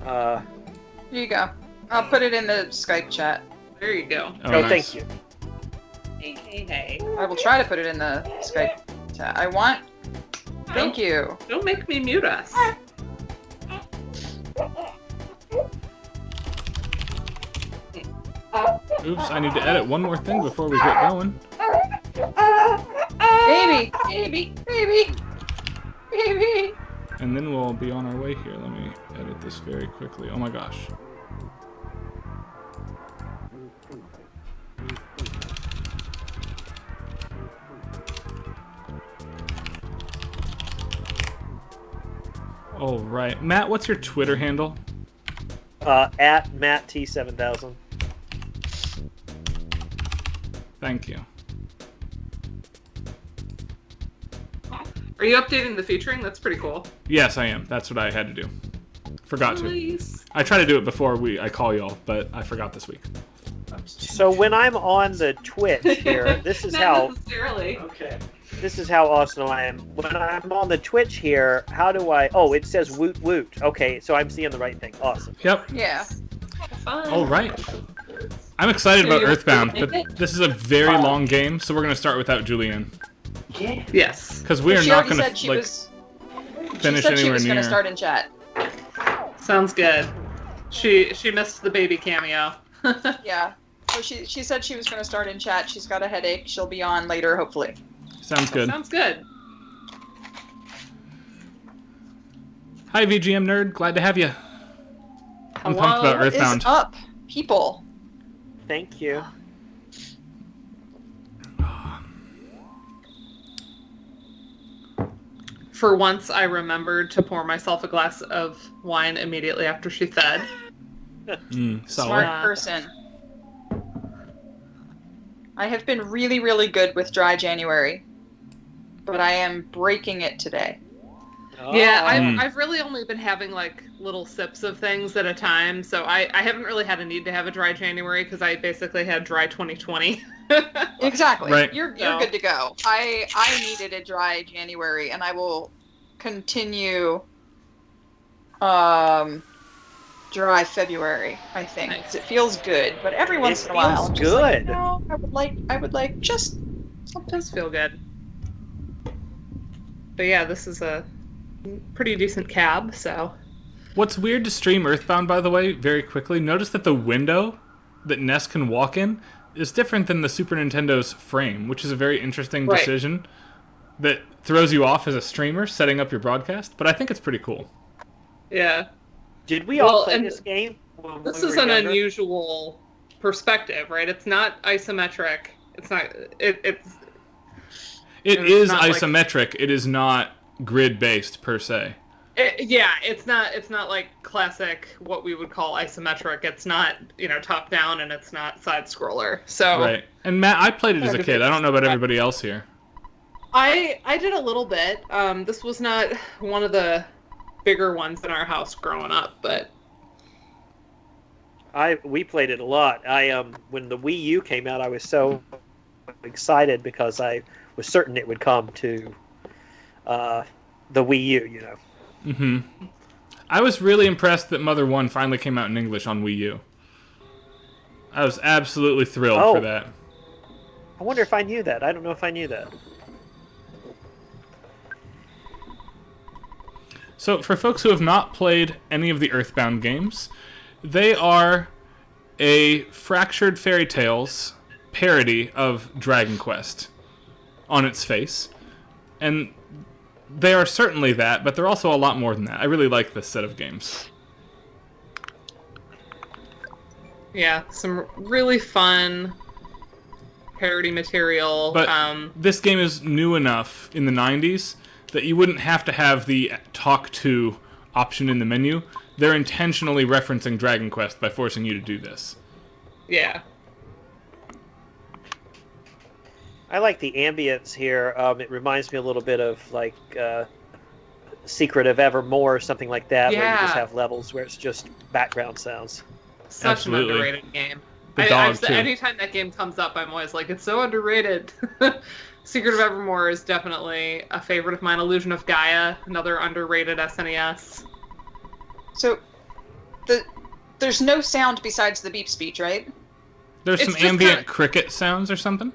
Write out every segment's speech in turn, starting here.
Here you go. I'll put it in the Skype chat. There you go. Oh, nice. Thank you. Hey. I will try to put it in the Skype chat. Thank you. Don't make me mute us. Oops, I need to edit one more thing before we get going. Baby. And then we'll be on our way here. Let me edit this very quickly. Oh my gosh. All right. Matt, what's your Twitter handle? At MattT7000. Thank you. Are you updating the featuring? That's pretty cool. Yes, I am. That's what I had to do. Forgot Nice. to. I try to do it before I call y'all, but I forgot this week. So when I'm on the Twitch here, this is how. Necessarily. Okay. This is how awesome I am. When I'm on the Twitch here, how do I? Oh, it says woot woot. Okay, so I'm seeing the right thing. Awesome. Yep. Yeah. Fun. All right. I'm excited about Earthbound, but this is a very long game, so we're going to start without Julianne. Yes. Because we are She not already going said she to was. finish She said she anywhere was near. going to start in chat. Sounds good. She missed the baby cameo. Yeah. So she said she was going to start in chat. She's got a headache. She'll be on later, hopefully. Sounds good. Sounds good. Hi, VGM nerd. Glad to have you. I'm pumped about What is Earthbound. up, people? Thank you. For once, I remembered to pour myself a glass of wine immediately after she fed. Solid. Smart person. I have been really, really good with dry January, but I am breaking it today. Yeah, Oh. I've really only been having like little sips of things at a time, so I haven't really had a need to have a dry January because I basically had dry 2020. Exactly. Right. You're No. good to go. I needed a dry January, and I will continue dry February, I think. Nice. It feels good, but every once in a while, feels I'm just like, good. no, I would like just It does feel good. But yeah, this is a pretty decent cab, so. What's weird to stream Earthbound, by the way, very quickly, notice that the window that Ness can walk in is different than the Super Nintendo's frame, which is a very interesting Right. decision that throws you off as a streamer setting up your broadcast, but I think it's pretty cool. Yeah. Did we Well, all play and this game? when This we is were an younger? unusual perspective, right? It's not isometric. It's not. It's. It It's is not like- isometric. It is not grid-based, per se. Yeah, it's not. It's not like classic what we would call isometric. It's not top down, and it's not side scroller. So Right. And Matt, I played it as a kid. I don't know about everybody else here. I did a little bit. This was not one of the bigger ones in our house growing up, but We played it a lot. When the Wii U came out, I was so excited because I was certain it would come to the Wii U. Mm-hmm. I was really impressed that Mother 1 finally came out in English on Wii U. I was absolutely thrilled for that. I wonder if I knew that. I don't know if I knew that. So, for folks who have not played any of the Earthbound games, they are a Fractured Fairy Tales parody of Dragon Quest on its face. And they are certainly that, but they're also a lot more than that. I really like this set of games. yeah, some really fun parody material. But this game is new enough in the 90s that you wouldn't have to have the talk to option in the menu. They're intentionally referencing Dragon Quest by forcing you to do this. Yeah. I like the ambience here. It reminds me a little bit of like Secret of Evermore or something like that, where you just Yeah. have levels where it's just background sounds. Such Absolutely. an underrated game. The dog, too. Anytime that game comes up, I'm always like, it's so underrated. Secret of Evermore is definitely a favorite of mine. Illusion of Gaia, another underrated SNES. So, there's no sound besides the beep speech, right? There's It's some just ambient kinda- cricket sounds or something.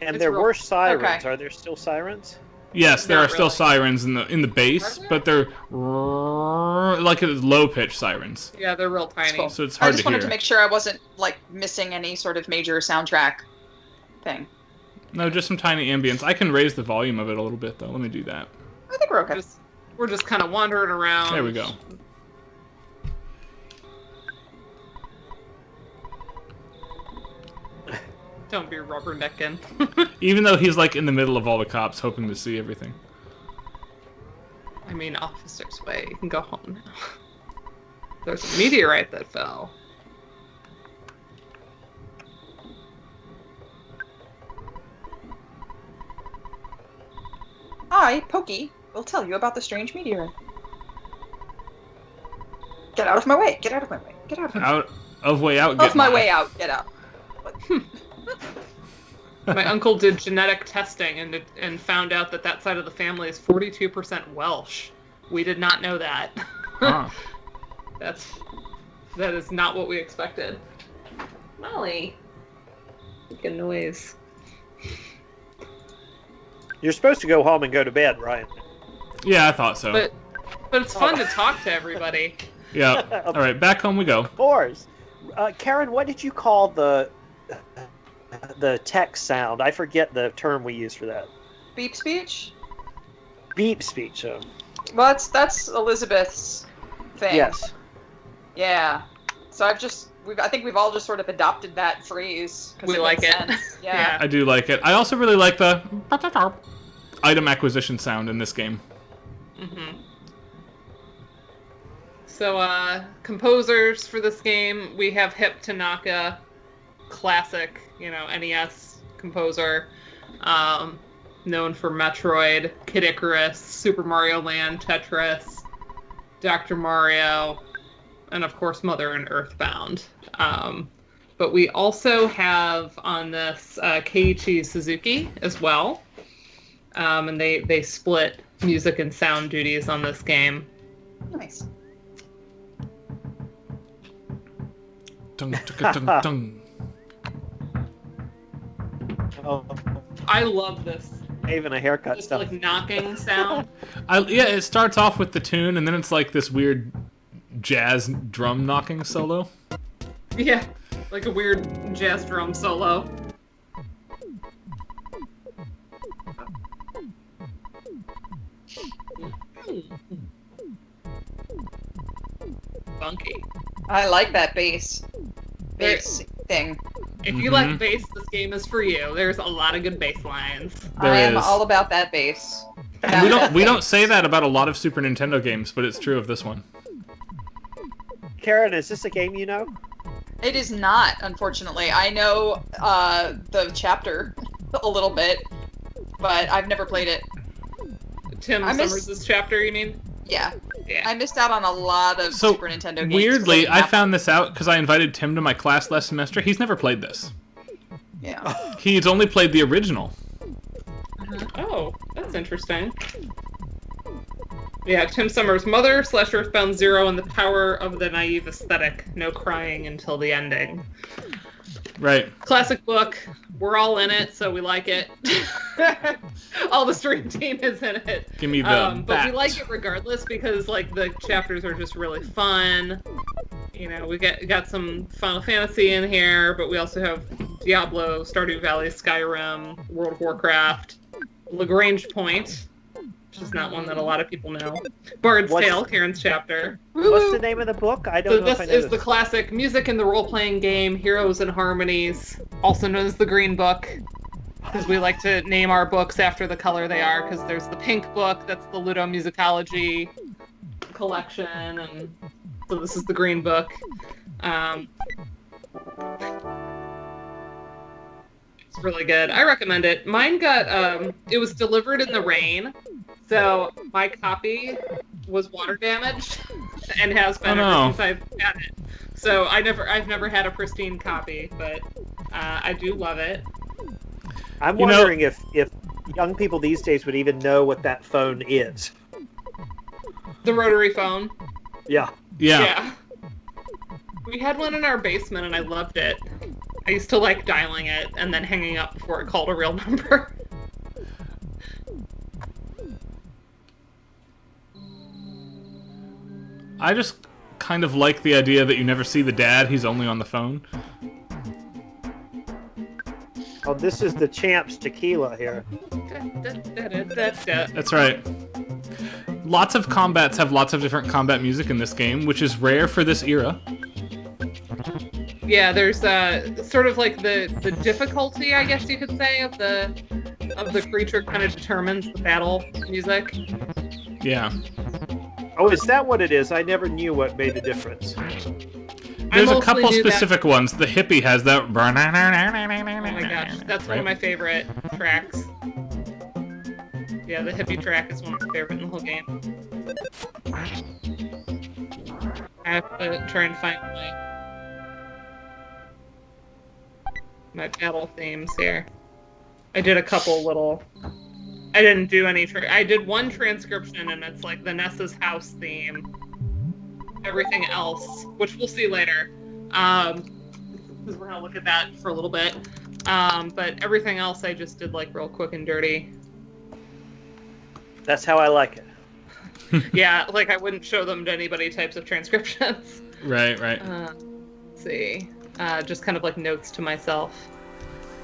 And It's there real- were sirens. Okay. Are there still sirens? Yes, there are Not still really. sirens in the bass, Are there? but they're like low pitch sirens, Yeah, they're real tiny. Cool. so it's I hard just to wanted hear. to make sure I wasn't like missing any sort of major soundtrack thing. No, just some tiny ambience. I can raise the volume of it a little bit though. Let me do that. I think we're okay. We're just kind of wandering around. There we go. Don't be rubbernecking. Even though he's like in the middle of all the cops, hoping to see everything. I mean, Officer's Way. You can go home now. There's a meteorite that fell. I, Pokey, will tell you about the strange meteorite. Get out of my way! Get out of my way! Get out of my way! Out of way out. Of Get my my way out! Get out! My uncle did genetic testing and found out that side of the family is 42% Welsh. We did not know that. Huh. That is not what we expected. Molly, making noise. You're supposed to go home and go to bed, Ryan. Yeah, I thought so. But it's fun to talk to everybody. Yeah. All right, back home we go. Of course. Karen, what did you call the text sound? I forget the term we use for that. Beep speech? Beep speech. Well, that's Elizabeth's thing. Yes. Yeah. So I think we've all just sort of adopted that phrase. 'Cause We it like makes it. sense. Yeah. Yeah. I do like it. I also really like the item acquisition sound in this game. Mm-hmm. So, composers for this game, we have Hip Tanaka, classic, NES composer, known for Metroid, Kid Icarus, Super Mario Land, Tetris, Dr. Mario, and of course Mother and Earthbound. But we also have on this Keiichi Suzuki as well, and they split music and sound duties on this game. Nice. Dung, dung, dung, dung. Oh, I love this. even a haircut Just stuff. like knocking sound. Yeah, it starts off with the tune, and then it's like this weird jazz drum knocking solo. Yeah, like a weird jazz drum solo. Funky. I like that bass thing. If you like bass, this game is for you. There's a lot of good bass lines. There I am is. all about that bass. And we don't say that about a lot of Super Nintendo games, but it's true of this one. Karen, is this a game you know? It is not, unfortunately. I know the chapter a little bit, but I've never played it. Tim I miss- Summers' chapter, you mean? Yeah, Yeah. I missed out on a lot of So, Super Nintendo games. 'cause weirdly, didn't I have found this out because I invited Tim to my class last semester. He's never played this. one. Yeah. He's only played the original. Oh, that's interesting. Yeah, Tim Summers' Mother / Earthbound Zero and the Power of the Naive Aesthetic. No crying until the ending. Right. Classic book. We're all in it, so we like it. All the stream team is in it. Give me the But we bat. like it regardless because like the chapters are just really fun. You know, we got some Final Fantasy in here, but we also have Diablo, Stardew Valley, Skyrim, World of Warcraft, Lagrange Point, which is not one that a lot of people know. Bard's What's- Tale, Karen's chapter. What's the name of the book? I don't So know this if I know is this. the classic music in the role-playing game, Heroes and Harmonies, also known as the Green Book, because we like to name our books after the color they are, because there's the pink book, that's the Ludomusicology collection, and so this is the Green Book. It's really good. I recommend it. Mine got, it was delivered in the rain, so my copy was water damaged and has been Oh, no. ever since I've had it. So I've never had a pristine copy, but I do love it. I'm You know- wondering if young people these days would even know what that phone is. The rotary phone. Yeah. Yeah. We had one in our basement, and I loved it. I used to like dialing it and then hanging up before it called a real number. I just kind of like the idea that you never see the dad, he's only on the phone. Oh, this is the champ's tequila here. That's right. Lots of combats have lots of different combat music in this game, which is rare for this era. Yeah, there's sort of like the difficulty, I guess you could say, of the creature kind of determines the battle music. Yeah. Oh, is that what it is? I never knew what made the difference. There's a couple specific ones. The hippie has that. Oh my gosh, that's one of my favorite tracks. Yeah, the hippie track is one of my favorite in the whole game. I have to try and find my battle themes here. I did a couple little... I didn't do any... I did one transcription, and it's like the Nessa's house theme. Everything else, which we'll see later, because we're going to look at that for a little bit. But everything else I just did like real quick and dirty. That's how I like it. Yeah, like I wouldn't show them to anybody types of transcriptions. Right. Let's see. Just kind of like notes to myself.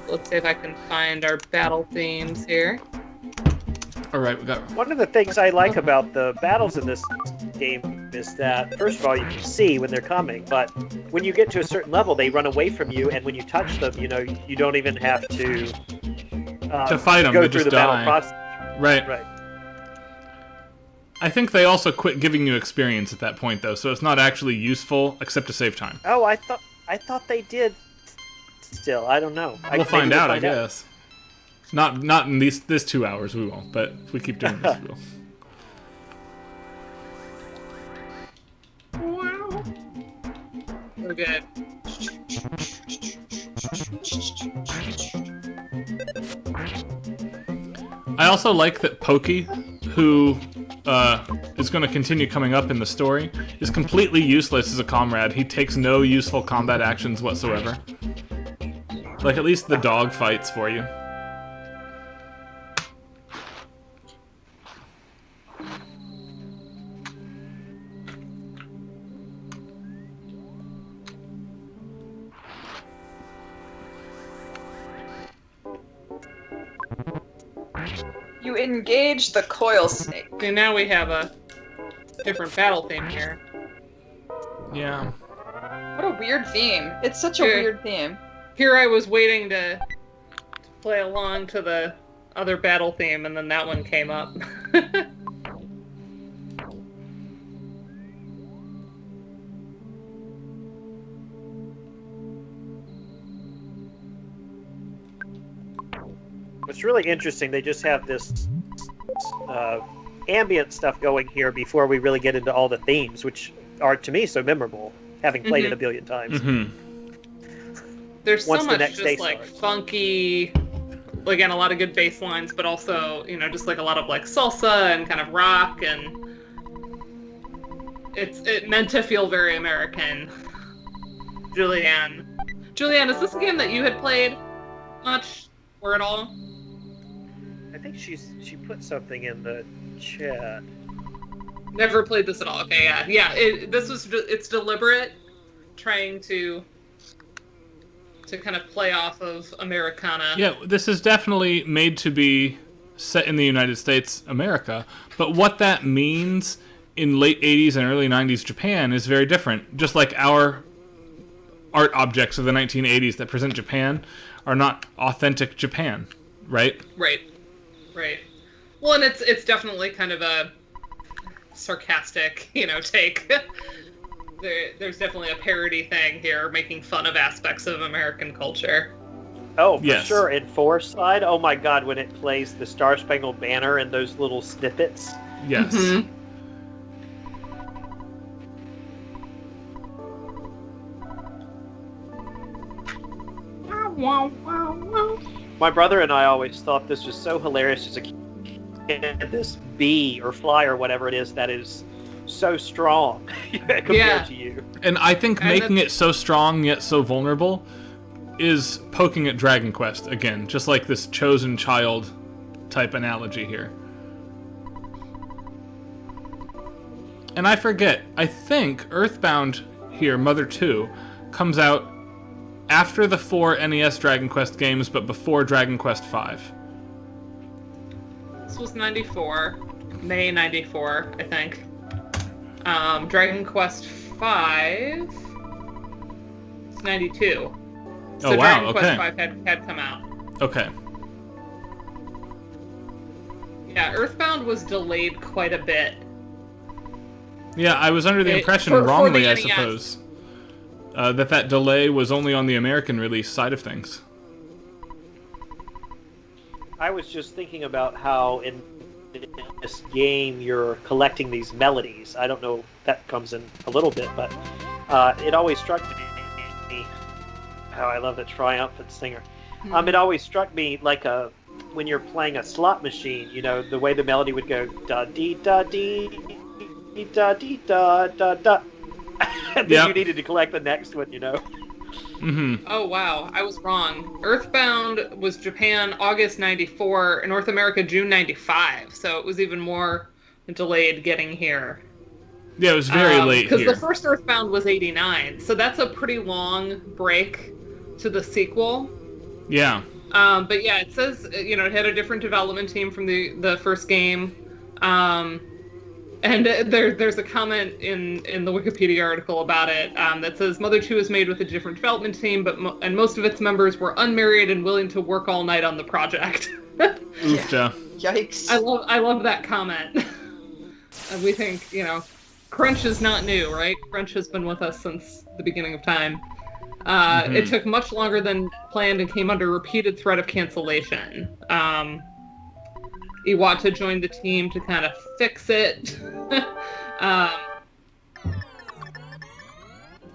Let's see if I can find our battle themes here. All right, we got... One of the things I like about the battles in this game is that, first of all, you can see when they're coming, but when you get to a certain level, they run away from you, and when you touch them, you know, you don't even have to fight them. go they through just the battle die. process. Right. Right. I think they also quit giving you experience at that point, though, so it's not actually useful except to save time. Oh, I thought they did. Still, I don't know. We'll find out, I guess. Not in this 2 hours, we won't. But if we keep doing this, we will. Wow. So good. I also like that Pokey, who is going to continue coming up in the story, is completely useless as a comrade. He takes no useful combat actions whatsoever. Like, at least the dog fights for you. You engage the coil snake. So now we have a different battle theme here. Yeah. What a weird theme. It's such a weird theme. Here I was waiting to play along to the other battle theme, and then that one came up. What's really interesting, they just have this ambient stuff going here before we really get into all the themes, which are, to me, so memorable, having played it a billion times. There's so Once the much next day just like starts. funky, again, a lot of good bass lines, but also, you know, just like a lot of like salsa and kind of rock, and it meant to feel very American. Julianne, is this a game that you had played much or at all? I think she put something in the chat. Never played this at all. Okay, yeah. It's deliberate, trying to kind of play off of Americana. Yeah, this is definitely made to be set in the United States, America. But what that means in late 80s and early 90s Japan is very different. Just like our art objects of the 1980s that present Japan are not authentic Japan, right? Right. Well, and it's definitely kind of a sarcastic, take. There's definitely a parody thing here, making fun of aspects of American culture. Oh, for Yes. sure. In Forest Side, oh my god, when it plays the Star Spangled Banner and those little snippets. Yes. Mhm. My brother and I always thought this was so hilarious as a kid. This bee or fly or whatever it is that is so strong compared Yeah. to you. And I think And making it so strong yet so vulnerable is poking at Dragon Quest again, just like this chosen child type analogy here. And I forget, I think Earthbound here, Mother 2, comes out after the 4 NES Dragon Quest games, but before Dragon Quest V. This was 94. May 94, I think. Dragon Quest V... It's 92. So Oh, wow, Dragon okay. Quest V had come out. Okay. Yeah, Earthbound was delayed quite a bit. Yeah, I was under the impression, for wrongly the I NES. suppose, that delay was only on the American release side of things. I was just thinking about how in this game you're collecting these melodies. I don't know if that comes in a little bit, but it always struck me how I love the triumphant singer. It always struck me like when you're playing a slot machine, you know, the way the melody would go da dee da dee da dee da da da. And then you needed to collect the next one, you know. Mm-hmm. Oh, wow. I was wrong. Earthbound was Japan August 94, and North America June 95, so it was even more delayed getting here. Yeah, it was very late here. Because the first Earthbound was 89, so that's a pretty long break to the sequel. Yeah. But yeah, it says, you know, it had a different development team from the first game. And there's a comment in the Wikipedia article about it that says Mother 2 is made with a different development team, and most of its members were unmarried and willing to work all night on the project. Oofta. Yikes. I love that comment. And we think, you know, crunch is not new, right? Crunch has been with us since the beginning of time. It took much longer than planned and came under repeated threat of cancellation. Iwata joined the team to kind of fix it.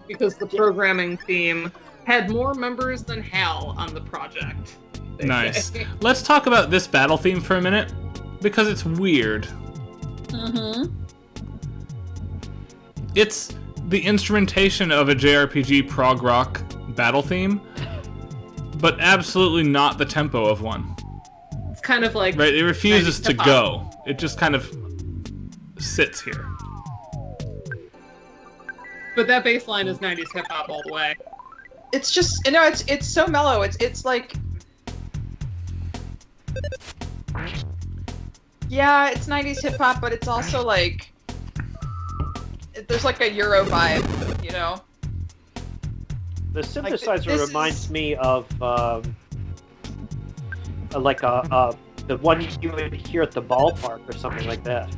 Because the programming team had more members than hell on the project. Nice. Let's talk about this battle theme for a minute, because it's weird. Mm-hmm. It's the instrumentation of a JRPG prog rock battle theme, but absolutely not the tempo of one. It's kind of like... Right, it refuses 90s to hip-hop. go. It just kind of sits here. But that bass line is 90s hip-hop all the way. It's just, you know, it's so mellow. It's like, yeah, it's 90s hip hop, but it's also like, there's like a Euro vibe, you know? The synthesizer this reminds is- me of the one you would hear at the ballpark or something like that.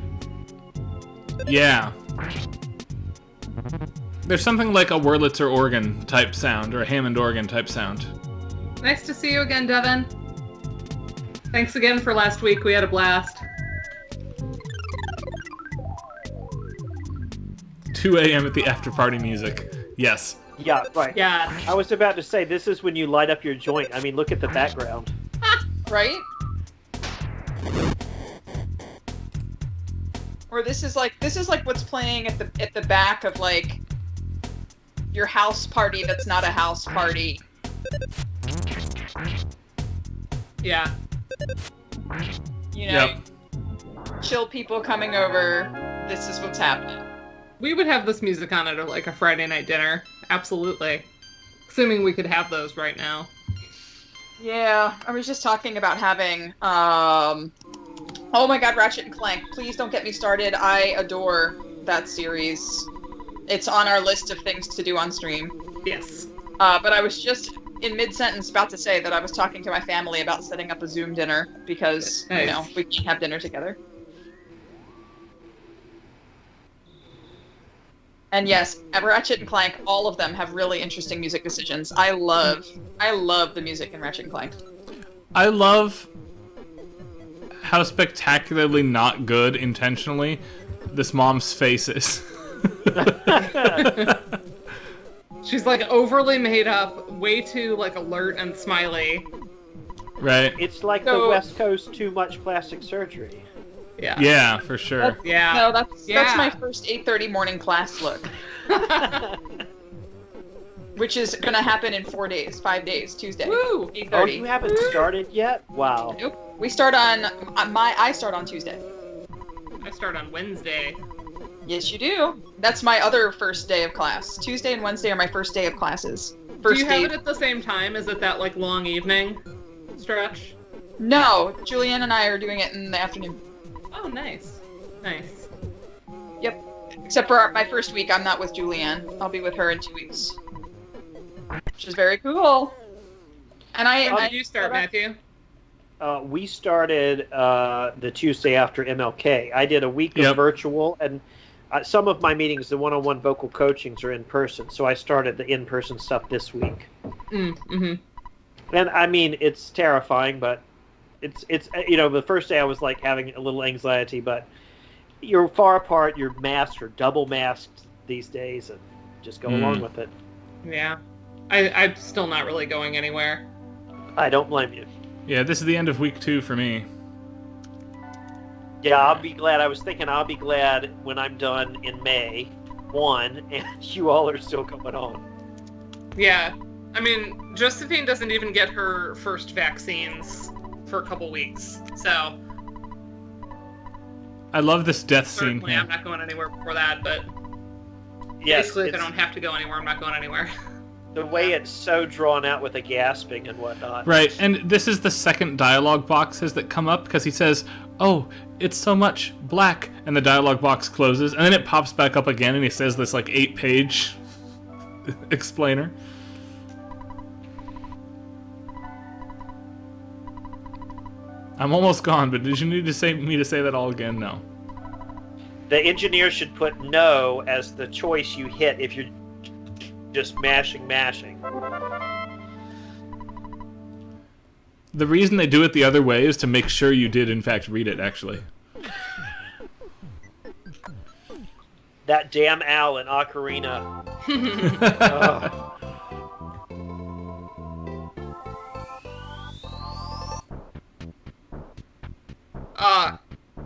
Yeah. There's something like a Wurlitzer organ type sound, or a Hammond organ type sound. Nice to see you again, Devin. Thanks again for last week. We had a blast. 2 a.m. at the after party music. Yes. Yeah, right. Yeah. I was about to say, this is when you light up your joint. I mean, look at the background. Right? Or this is like what's playing at the back of like your house party that's not a house party. Yeah. You know, Yep. chill people coming over. This is what's happening. We would have this music on at like a Friday night dinner. Absolutely. Assuming we could have those right now. Yeah, I was just talking about having, oh my god, Ratchet and Clank. Please don't get me started. I adore that series. It's on our list of things to do on stream. Yes. But I was just, in mid-sentence, about to say that I was talking to my family about setting up a Zoom dinner, because, Nice. you know, we can't have dinner together. And yes, Ratchet and Clank, all of them have really interesting music decisions. I love the music in Ratchet and Clank. I love how spectacularly not good intentionally this mom's face is. She's like overly made up, way too like alert and smiley. Right? It's like So- the West Coast too much plastic surgery. Yeah. Yeah, for sure. Yeah. No, that's Yeah. my first 8:30 morning class look, which is gonna happen in 4 days, 5 days, Tuesday, Woo! 8:30. Oh, you haven't started yet? Wow. Nope. We start on I start on Tuesday. I start on Wednesday. Yes, you do. That's my other first day of class. Tuesday and Wednesday are my first day of classes. First Do you have day. it at the same time? Is it that like long evening stretch? No, Julianne and I are doing it in the afternoon. Oh, nice. Nice. Yep. Except for my first week, I'm not with Julianne. I'll be with her in 2 weeks, which is very cool. And When did you start, Matthew? We started the Tuesday after MLK. I did a week of virtual, and some of my meetings, the one-on-one vocal coachings, are in person. So I started the in-person stuff this week. Mm-hmm. And I mean, it's terrifying, but it's the first day I was like having a little anxiety, but you're far apart, you're masked or double masked these days, and just go along with it. Yeah. I'm still not really going anywhere. I don't blame you. Yeah, this is the end of week 2 for me. Yeah, I'll be glad. I was thinking I'll be glad when I'm done in May 1, and you all are still coming on. Yeah. I mean, Josephine doesn't even get her first vaccines for a couple weeks, so I love this death scene certainly here. I'm not going anywhere before that, but Yes, basically if I don't have to go anywhere, I'm not going anywhere. the way it's so drawn out with the gasping and whatnot. Right, and this is the second dialogue boxes that come up because he says, "Oh, it's so much black," and the dialogue box closes, and then it pops back up again, and he says this like 8-page explainer. I'm almost gone, but did you need me to say that all again? No. The engineer should put no as the choice you hit if you're just mashing. The reason they do it the other way is to make sure you did in fact read it, actually. That damn owl in Ocarina.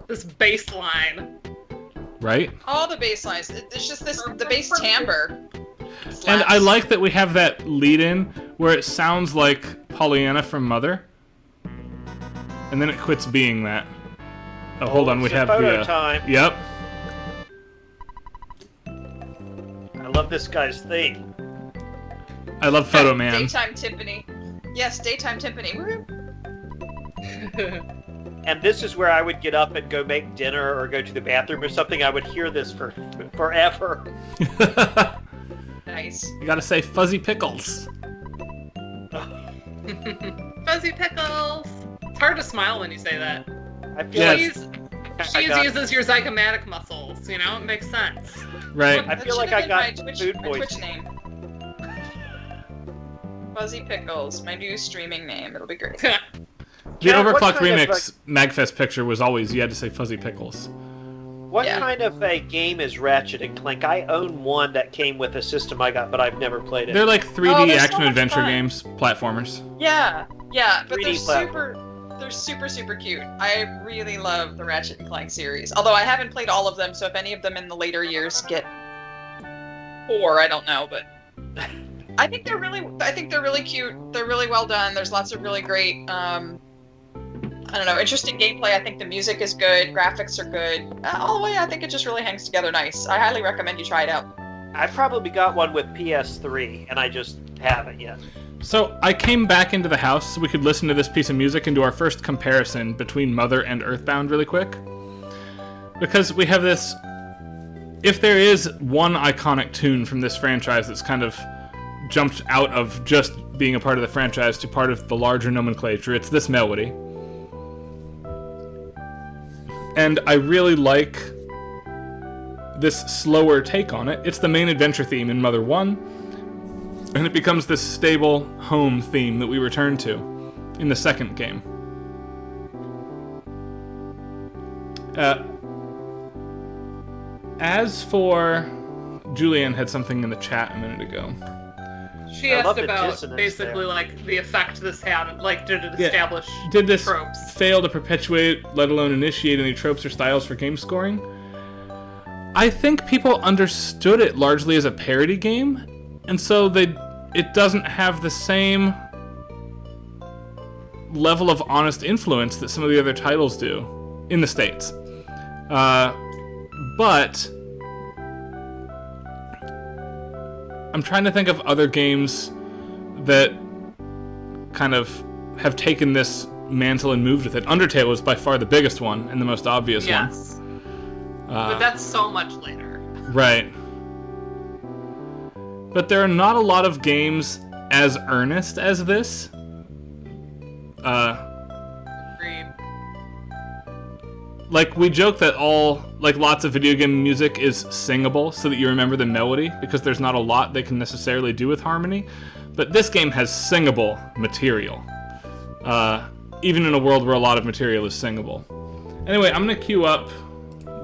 This bass line. Right? all the bass lines. It's just the bass timbre. And I like that we have that lead-in where it sounds like Pollyanna from Mother. And then it quits being that. Oh, hold on, we it's have photo the... time. Yep. I love this guy's theme. I love Photo Man. Daytime Timpani. Yes, Daytime Timpani. Woo. And this is where I would get up and go make dinner or go to the bathroom or something. I would hear this for forever. Nice. You gotta say Fuzzy Pickles. Fuzzy Pickles! It's hard to smile when you say that. I feel Yes. Cheese uses your zygomatic muscles, you know? It makes sense. Right. I That feel like should've I been got my food my Twitch poisoning. name. Fuzzy Pickles, my new streaming name. It'll be great. The Jared, what Overclock kind of, Remix Magfest picture was always you had to say Fuzzy Pickles. What Yeah. kind of a game is Ratchet and Clank? I own one that came with a system I got, but I've never played it. They're like 3D Oh, they're so action much adventure fun. games, platformers. Yeah, but 3D they're super cute. I really love the Ratchet and Clank series. Although I haven't played all of them, so if any of them in the later years get poor, I don't know, but I think they're really cute. They're really well done. There's lots of really great I don't know, interesting gameplay. I think the music is good, graphics are good. All the way, I think it just really hangs together nice. I highly recommend you try it out. I probably got one with PS3, and I just haven't yet. So I came back into the house so we could listen to this piece of music and do our first comparison between Mother and Earthbound really quick. Because we have this... If there is one iconic tune from this franchise that's kind of jumped out of just being a part of the franchise to part of the larger nomenclature, it's this melody. And I really like this slower take on it. It's the main adventure theme in Mother 1, and it becomes this stable home theme that we return to in the second game. As for... Julianne had something in the chat a minute ago. She I love asked the about dissonance basically there. like the effect this had. Like, did it Yeah. establish Did this tropes? fail to perpetuate, let alone initiate any tropes or styles for game scoring? I think people understood it largely as a parody game, and so it doesn't have the same level of honest influence that some of the other titles do in the States. But I'm trying to think of other games that kind of have taken this mantle and moved with it. Undertale is by far the biggest one and the most obvious one. Yes. But that's so much later. Right. But there are not a lot of games as earnest as this. Agreed. Like, we joke that lots of video game music is singable so that you remember the melody, because there's not a lot they can necessarily do with harmony. But this game has singable material. Even in a world where a lot of material is singable. Anyway, I'm gonna queue up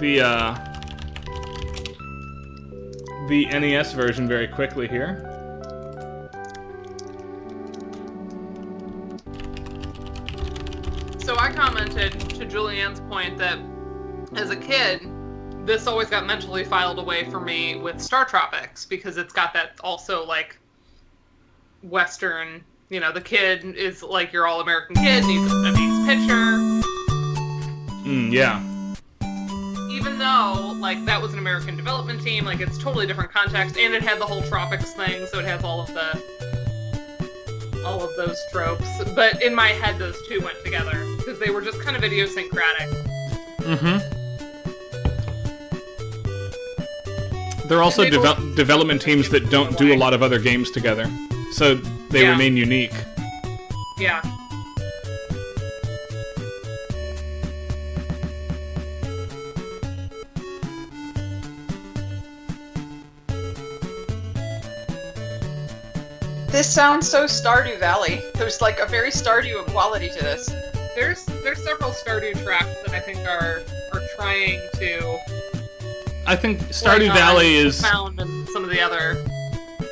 the NES version very quickly here. So I commented to Julianne's point that as a kid, this always got mentally filed away for me with Star Tropics, because it's got that also like Western, you know, the kid is like your all-American kid, needs a nice picture. Yeah. Even though, like, that was an American development team, like, it's totally different context, and it had the whole tropics thing, so it has all of those tropes. But in my head, those two went together, because they were just kind of idiosyncratic. Mm-hmm. They're also development teams that don't do a lot of other games together, so they remain unique. Yeah. This sounds so Stardew Valley. There's like a very Stardew quality to this. There's several Stardew tracks that I think are trying to. I think Stardew Valley is found in some of the other.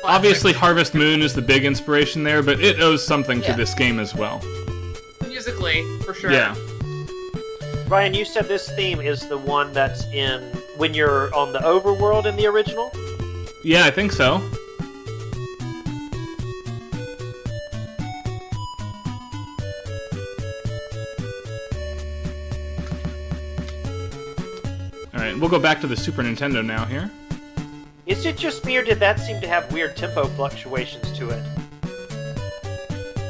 Obviously, Harvest Moon is the big inspiration there, but it owes something to this game as well. Musically, for sure. Yeah. Ryan, you said this theme is the one that's in when you're on the overworld in the original? Yeah, I think so. Alright, we'll go back to the Super Nintendo now here. Is it just me, or did that seem to have weird tempo fluctuations to it?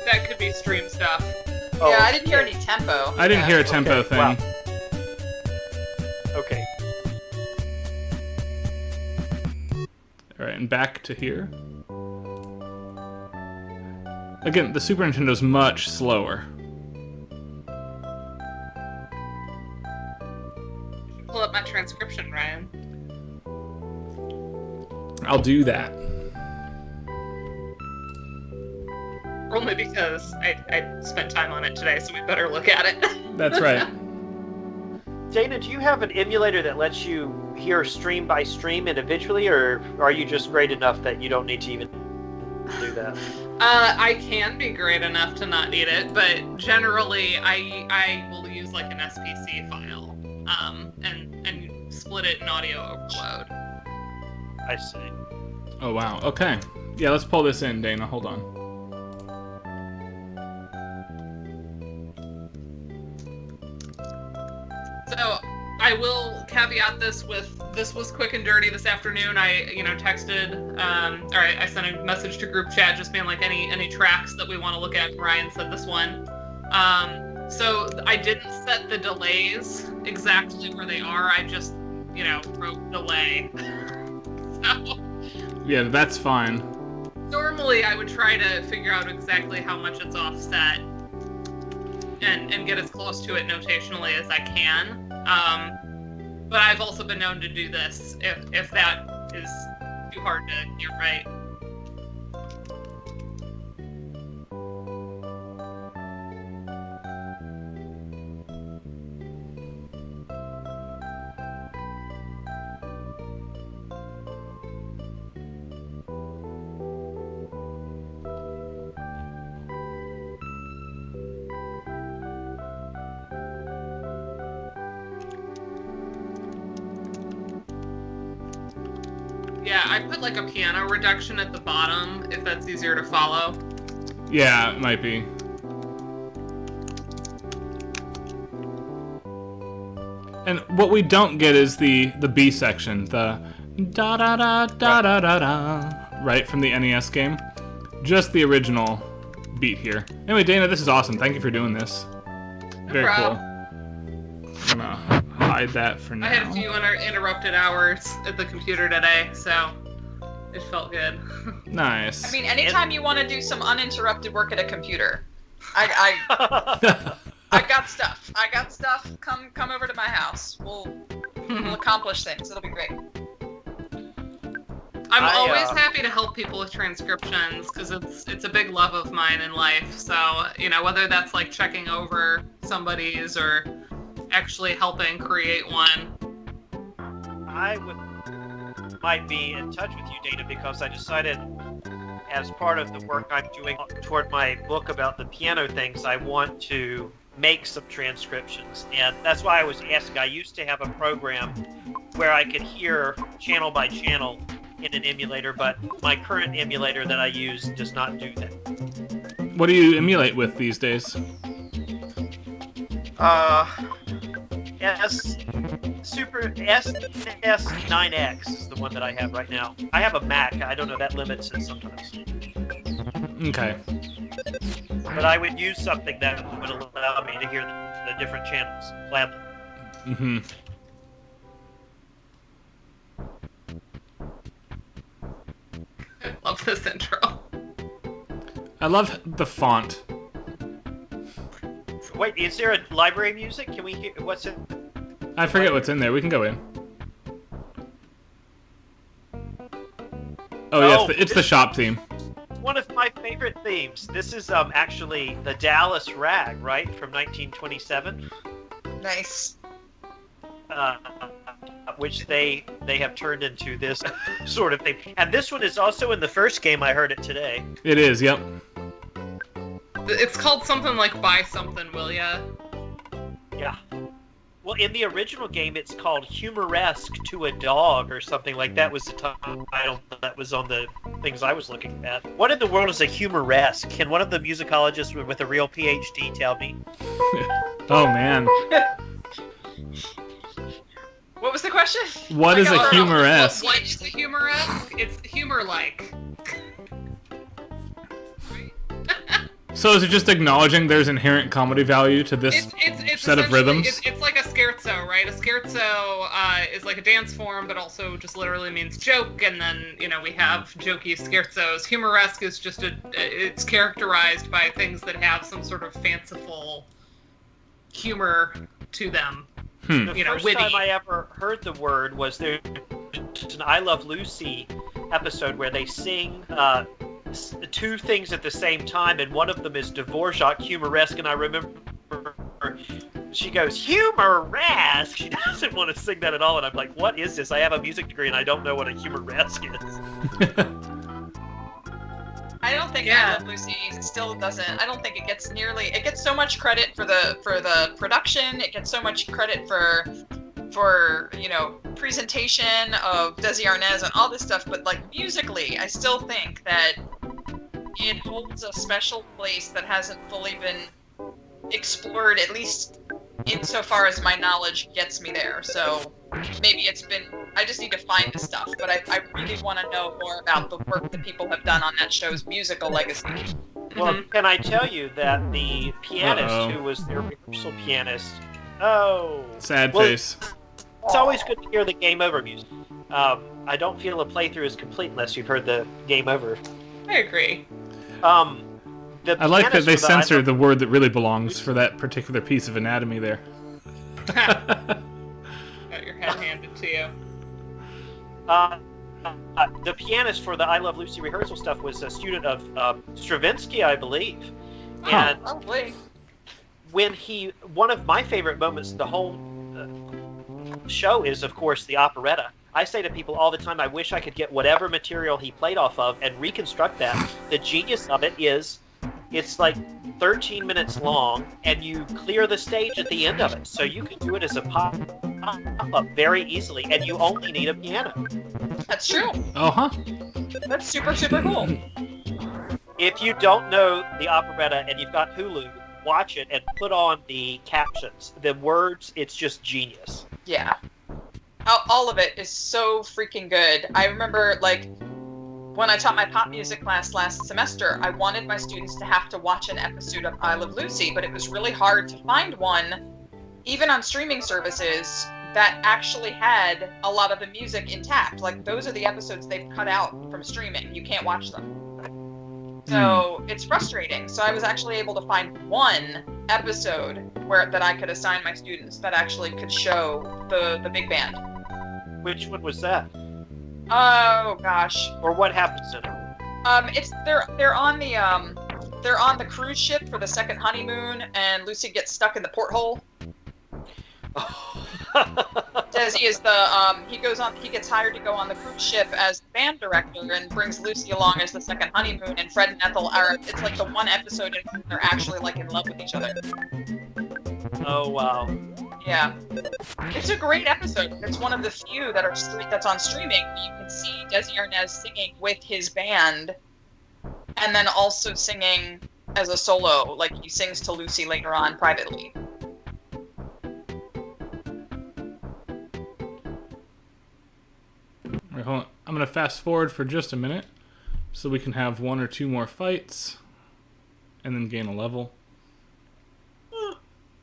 That could be stream stuff. Oh, Yeah, I didn't hear any tempo. I didn't hear a tempo okay, thing. wow. Okay. Alright, and back to here. Again, the Super Nintendo's much slower. Pull up my transcription, Ryan. I'll do that. Only because I spent time on it today, so we better look at it. That's right. Dana, do you have an emulator that lets you hear stream by stream individually, or are you just great enough that you don't need to even do that? I can be great enough to not need it, but generally I will use like an SPC file, and split it in audio overload. I see. Oh, wow. Okay. Yeah, let's pull this in, Dana. Hold on. So I will caveat this with this was quick and dirty this afternoon. I texted or I sent a message to group chat just being like any tracks that we want to look at. Ryan said this one. So I didn't set the delays exactly where they are. I just wrote delay. So Yeah, that's fine. normally I would try to figure out exactly how much it's offset and get as close to it notationally as I can. But I've also been known to do this if that is too hard to get right. Yeah, I put like a piano reduction at the bottom if that's easier to follow. Yeah, it might be. And what we don't get is the B section, the da da da da da da da, right from the NES game. Just the original beat here. Anyway, Dana, this is awesome. Thank you for doing this. Very cool. I'm gonna hide that for now. I had a few uninterrupted hours at the computer today, so it felt good. Nice. I mean, anytime you want to do some uninterrupted work at a computer, I got stuff. Come over to my house. We'll accomplish things. It'll be great. I'm always happy to help people with transcriptions because it's a big love of mine in life. So, whether that's like checking over somebody's or actually helping create one. I might be in touch with you, Dana, because I decided as part of the work I'm doing toward my book about the piano things, I want to make some transcriptions. And that's why I was asking. I used to have a program where I could hear channel by channel in an emulator, but my current emulator that I use does not do that. What do you emulate with these days? SNES9X is the one that I have right now. I have a Mac. I don't know, that limits it sometimes. Okay. But I would use something that would allow me to hear the different channels gladly. Mm-hmm. I love this intro. I love the font. Wait, is there a library music? Can we hear what's in? I forget what's in there. We can go in. Oh, yes, it's the shop theme. One of my favorite themes. This is actually the Dallas Rag, right, from 1927. Nice. Which they have turned into this sort of thing. And this one is also in the first game. I heard it today. It is, yep. It's called something like Buy Something, Will Ya? Yeah. Well, in the original game, it's called Humoresque to a Dog or something like that was the title that was on the things I was looking at. What in the world is a humoresque? Can one of the musicologists with a real PhD tell me? Oh, man. What was the question? What is a humoresque? What's the humoresque? It's humor-like. So is it just acknowledging there's inherent comedy value to this set of rhythms? It's like a scherzo, right? A scherzo is like a dance form, but also just literally means joke, and then, we have jokey scherzos. Humoresque is just it's characterized by things that have some sort of fanciful humor to them. The first witty. time I ever heard the word was there's an I Love Lucy episode where they sing two things at the same time, and one of them is Dvorak humoresque, and I remember she goes, humoresque! She doesn't want to sing that at all, and I'm like, what is this? I have a music degree and I don't know what a humoresque is. I don't think I Love Lucy still doesn't. I don't think it gets nearly. It gets so much credit for the production. It gets so much credit for presentation of Desi Arnaz and all this stuff. But like musically, I still think that it holds a special place that hasn't fully been explored, at least insofar as my knowledge gets me there. So maybe I just need to find the stuff, but I really want to know more about the work that people have done on that show's musical legacy. Well, can I tell you that the pianist who was their rehearsal pianist, sad face. It's always good to hear the game over music. I don't feel a playthrough is complete unless you've heard the game over. I agree. I like that they censor the word that really belongs for that particular piece of anatomy there. Got your head handed to you. The pianist for the I Love Lucy rehearsal stuff was a student of Stravinsky, I believe. Huh. And Probably. one of my favorite moments of the whole show is, of course, the operetta. I say to people all the time, I wish I could get whatever material he played off of and reconstruct that. The genius of it is it's like 13 minutes long, and you clear the stage at the end of it. So you can do it as a up very easily, and you only need a piano. That's true. Oh, huh? That's super, super cool. If you don't know the operetta and you've got Hulu, watch it and put on the captions. The words, it's just genius. Yeah. All of it is so freaking good. I remember, like, when I taught my pop music class last semester, I wanted my students to have to watch an episode of I Love Lucy, but it was really hard to find one, even on streaming services, that actually had a lot of the music intact. Like, those are the episodes they've cut out from streaming. You can't watch them. So it's frustrating. So I was actually able to find one episode that I could assign my students that actually could show the big band. Which one was that? Oh gosh. Or what happens in it? They're on the cruise ship for the second honeymoon, and Lucy gets stuck in the porthole. Desi is he gets hired to go on the cruise ship as the band director and brings Lucy along as the second honeymoon, and Fred and Ethel it's like the one episode in which they're actually like in love with each other. Oh wow. Yeah. It's a great episode. It's one of the few that's on streaming. You can see Desi Arnaz singing with his band and then also singing as a solo, like he sings to Lucy later on privately. All right, hold on. I'm going to fast forward for just a minute so we can have one or two more fights and then gain a level.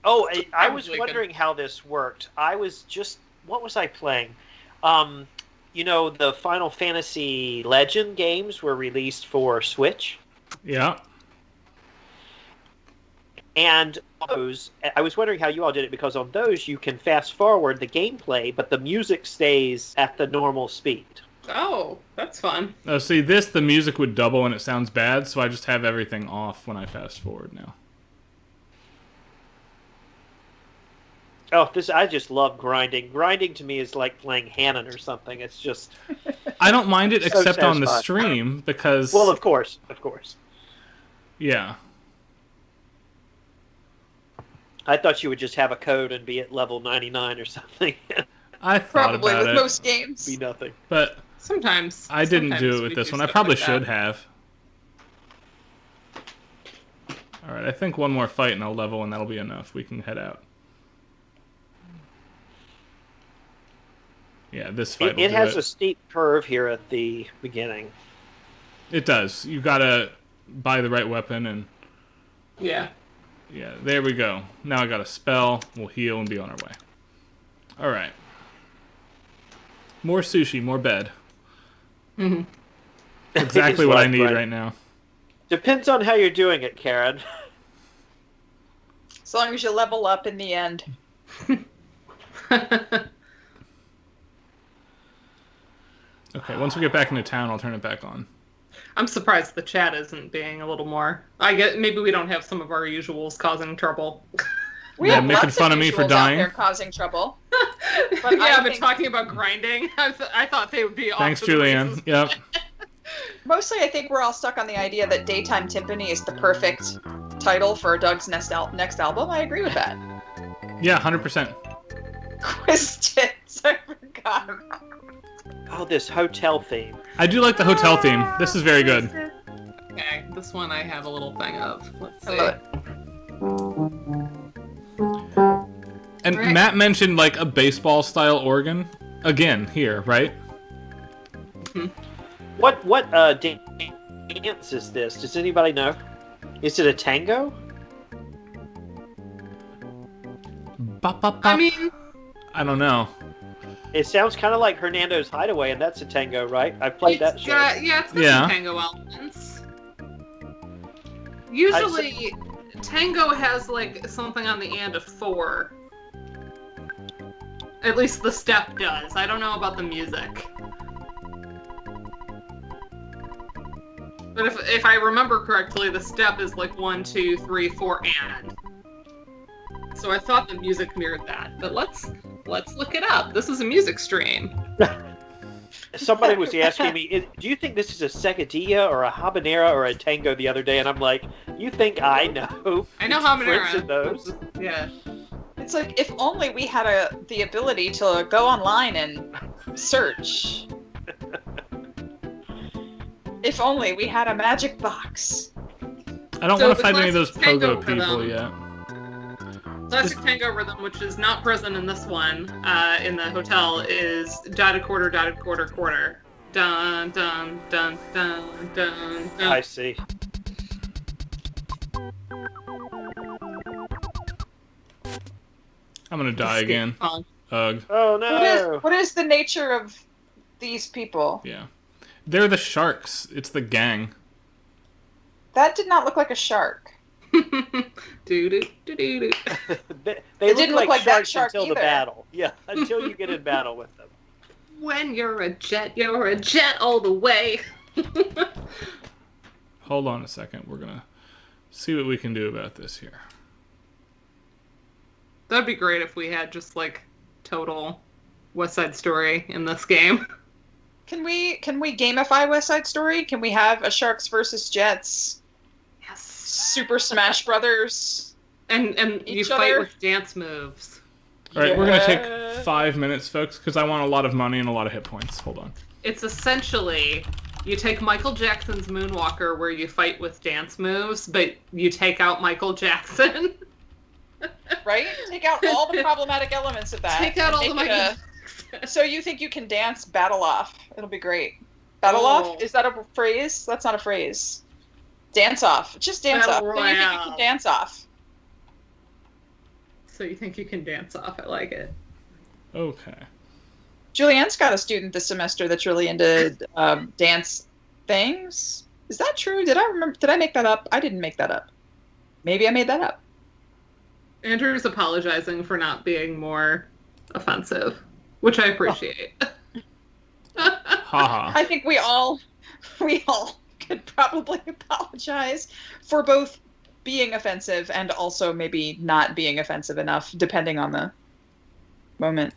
Oh, I was wondering how this worked. What was I playing? The Final Fantasy Legend games were released for Switch. Yeah. And those, I was wondering how you all did it, because on those you can fast forward the gameplay, but the music stays at the normal speed. Oh, that's fun. Oh, see, the music would double and it sounds bad, so I just have everything off when I fast forward now. Oh, I just love grinding. Grinding to me is like playing Hanon or something. It's just... I don't mind it, so except satisfying. on the stream, because... Well, of course. Yeah. I thought you would just have a code and be at level 99 or something. I thought Probably about with it. most games. Be nothing. But sometimes I didn't do it with this one. I probably should have. All right, I think one more fight and I'll level, and that'll be enough. We can head out. Yeah, this fight will It do has it. a steep curve here at the beginning. It does. You gotta buy the right weapon, and Yeah. yeah, there we go. Now I got a spell. We'll heal and be on our way. All right. More sushi, more bed. Mm-hmm. Exactly what I need right now. Depends on how you're doing it, Karen. As long as you level up in the end. Okay, once we get back into town, I'll turn it back on. I'm surprised the chat isn't being a little more. I get maybe we don't have some of our usuals causing trouble. We Yeah, have making lots fun of me for visuals dying. out there causing trouble. But I yeah, but think- talking about grinding, I thought they would be. Thanks, off to the Julianne. races. Yep. Mostly, I think we're all stuck on the idea that Daytime Timpani is the perfect title for Doug's next album. I agree with that. Yeah, 100%. Questions. I forgot. Oh, this hotel theme. I do like the hotel theme. This is very good. Okay, this one I have a little thing of. Let's I see. love it. And Right. Matt mentioned like a baseball-style organ. Again, here, right? What dance is this? Does anybody know? Is it a tango? Bop, bop, bop. I mean, I don't know. It sounds kind of like Hernando's Hideaway, and that's a tango, right? I've played that it's show. got some Yeah. tango elements. Usually, tango has like something on the end of 4. At least the step does. I don't know about the music. But if I remember correctly, the step is like 1, 2, 3, 4, and. So I thought the music mirrored that. But let's look it up. This is a music stream. Somebody was asking me, do you think this is a secadilla or a habanera or a tango the other day? And I'm like, you think I know? I know the difference habanera. in those? Yeah. It's like, if only we had the ability to go online and search. If only we had a magic box. I don't So want to the fight any of those classic tango pogo people rhythm- yet. Classic tango rhythm, which is not present in this one, in the hotel, is dotted quarter, quarter. Dun, dun, dun, dun, dun, dun. I see. I'm gonna die again. Song. Ugh. Oh no! What is the nature of these people? Yeah. They're the sharks. It's the gang. That did not look like a shark. Do-do, do-do-do. they It look didn't like look like that sharks shark until the either. battle. Yeah, until you get in battle with them. When you're a jet all the way. Hold on a second. We're gonna see what we can do about this here. That'd be great if we had just like total West Side Story in this game. Can we gamify West Side Story? Can we have a Sharks versus Jets Yes. Super Smash Brothers? And you Each fight other? with dance moves. All right, we're gonna Yeah. take 5 minutes, folks, because I want a lot of money and a lot of hit points. Hold on. It's essentially you take Michael Jackson's Moonwalker where you fight with dance moves, but you take out Michael Jackson. Right? Take out all the problematic elements of that. Take out and all the make it Michael So you think you can dance Battle Off? It'll be great. Battle Off? Oh. Is that a phrase? That's not a phrase. Dance Off. Just dance Battle off. So you think you Royale. can dance off? So you think you can dance off? I like it. Okay. Julianne's got a student this semester that's really into dance things. Is that true? Did I make that up? I didn't make that up. Maybe I made that up. Andrew's apologizing for not being more offensive, which I appreciate. Haha. I think we all could probably apologize for both being offensive and also maybe not being offensive enough, depending on the moment.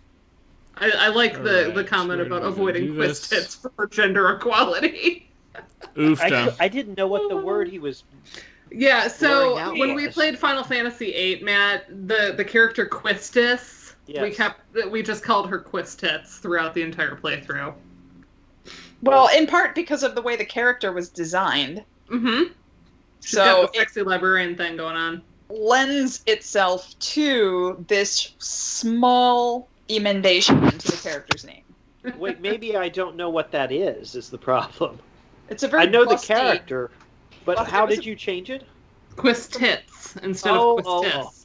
I like the Alright, comment where about do we avoiding do quiz this? tips for gender equality. Oofta. I didn't know what the word he was. Yeah, so Blurring out when we was. played Final Fantasy VIII, Matt, the character Quistis, Yes. we just called her Quistits throughout the entire playthrough. Well, in part because of the way the character was designed. Mm-hmm. She's So got the it sexy librarian thing going on. lends itself to this small emendation to the character's name. Wait, maybe I don't know what that is the problem. It's a very I know the busty- character, but Well, how it was did you change it? Quistits instead Oh, of oh, Quistis.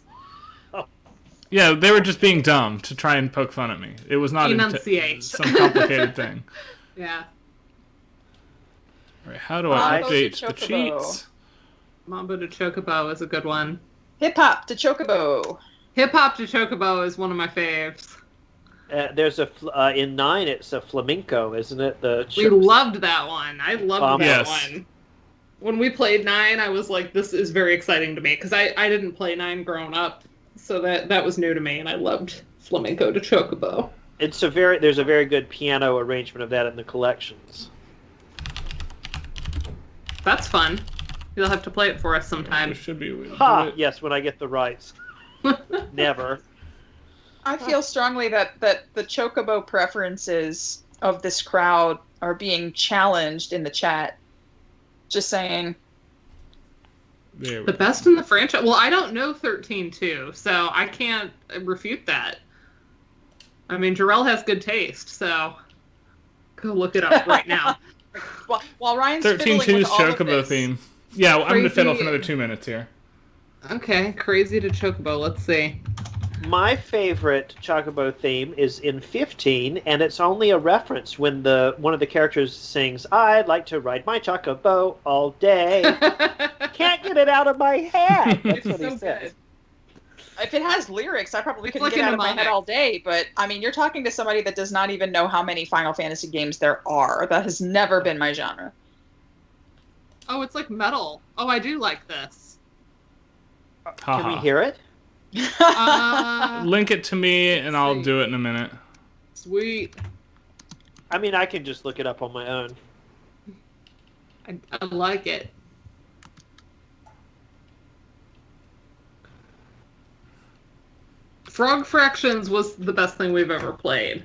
Yeah, they were just being dumb to try and poke fun at me. It was not Enunciate. some complicated thing. Yeah. All right, how do I Mambo update to the Chocobo. cheats? Mambo to Chocobo is a good one. Hip hop to Chocobo. Hip Hop to Chocobo is one of my faves. There's in 9. It's a flamenco, isn't it? We loved that one. I loved that Yes. one. When we played 9, I was like, this is very exciting to me, because I didn't play 9 growing up, so that was new to me, and I loved Flamenco to Chocobo. There's a very good piano arrangement of that in the collections. That's fun. You'll have to play it for us There sometime. should be a way to do Ha! it. Yes, when I get the rights. Never. I feel strongly that the Chocobo preferences of this crowd are being challenged in the chat. Just saying. There we The go. best in the franchise? Well, I don't know 13-2, so I can't refute that. I mean, Jarrell has good taste, so go look it up right now. While Ryan's 13-2's fiddling with all of Chocobo this, theme. Yeah, well, I'm going to fiddle for Crazy. another 2 minutes here. Okay, crazy to Chocobo. Let's see. My favorite Chocobo theme is in 15, and it's only a reference when one of the characters sings, "I'd like to ride my Chocobo all day." Can't get it out of my head. That's what he so says. good. if it has lyrics, I probably couldn't like get a out of my head mnemonic. all day. But I mean, you're talking to somebody that does not even know how many Final Fantasy games there are. That has never been my genre. Oh, it's like metal. Oh, I do like this. Can we Haha. hear it? Link it to me, and I'll see. do it in a minute. Sweet. I mean, I can just look it up on my own. I like it. Frog Fractions was the best thing we've ever played.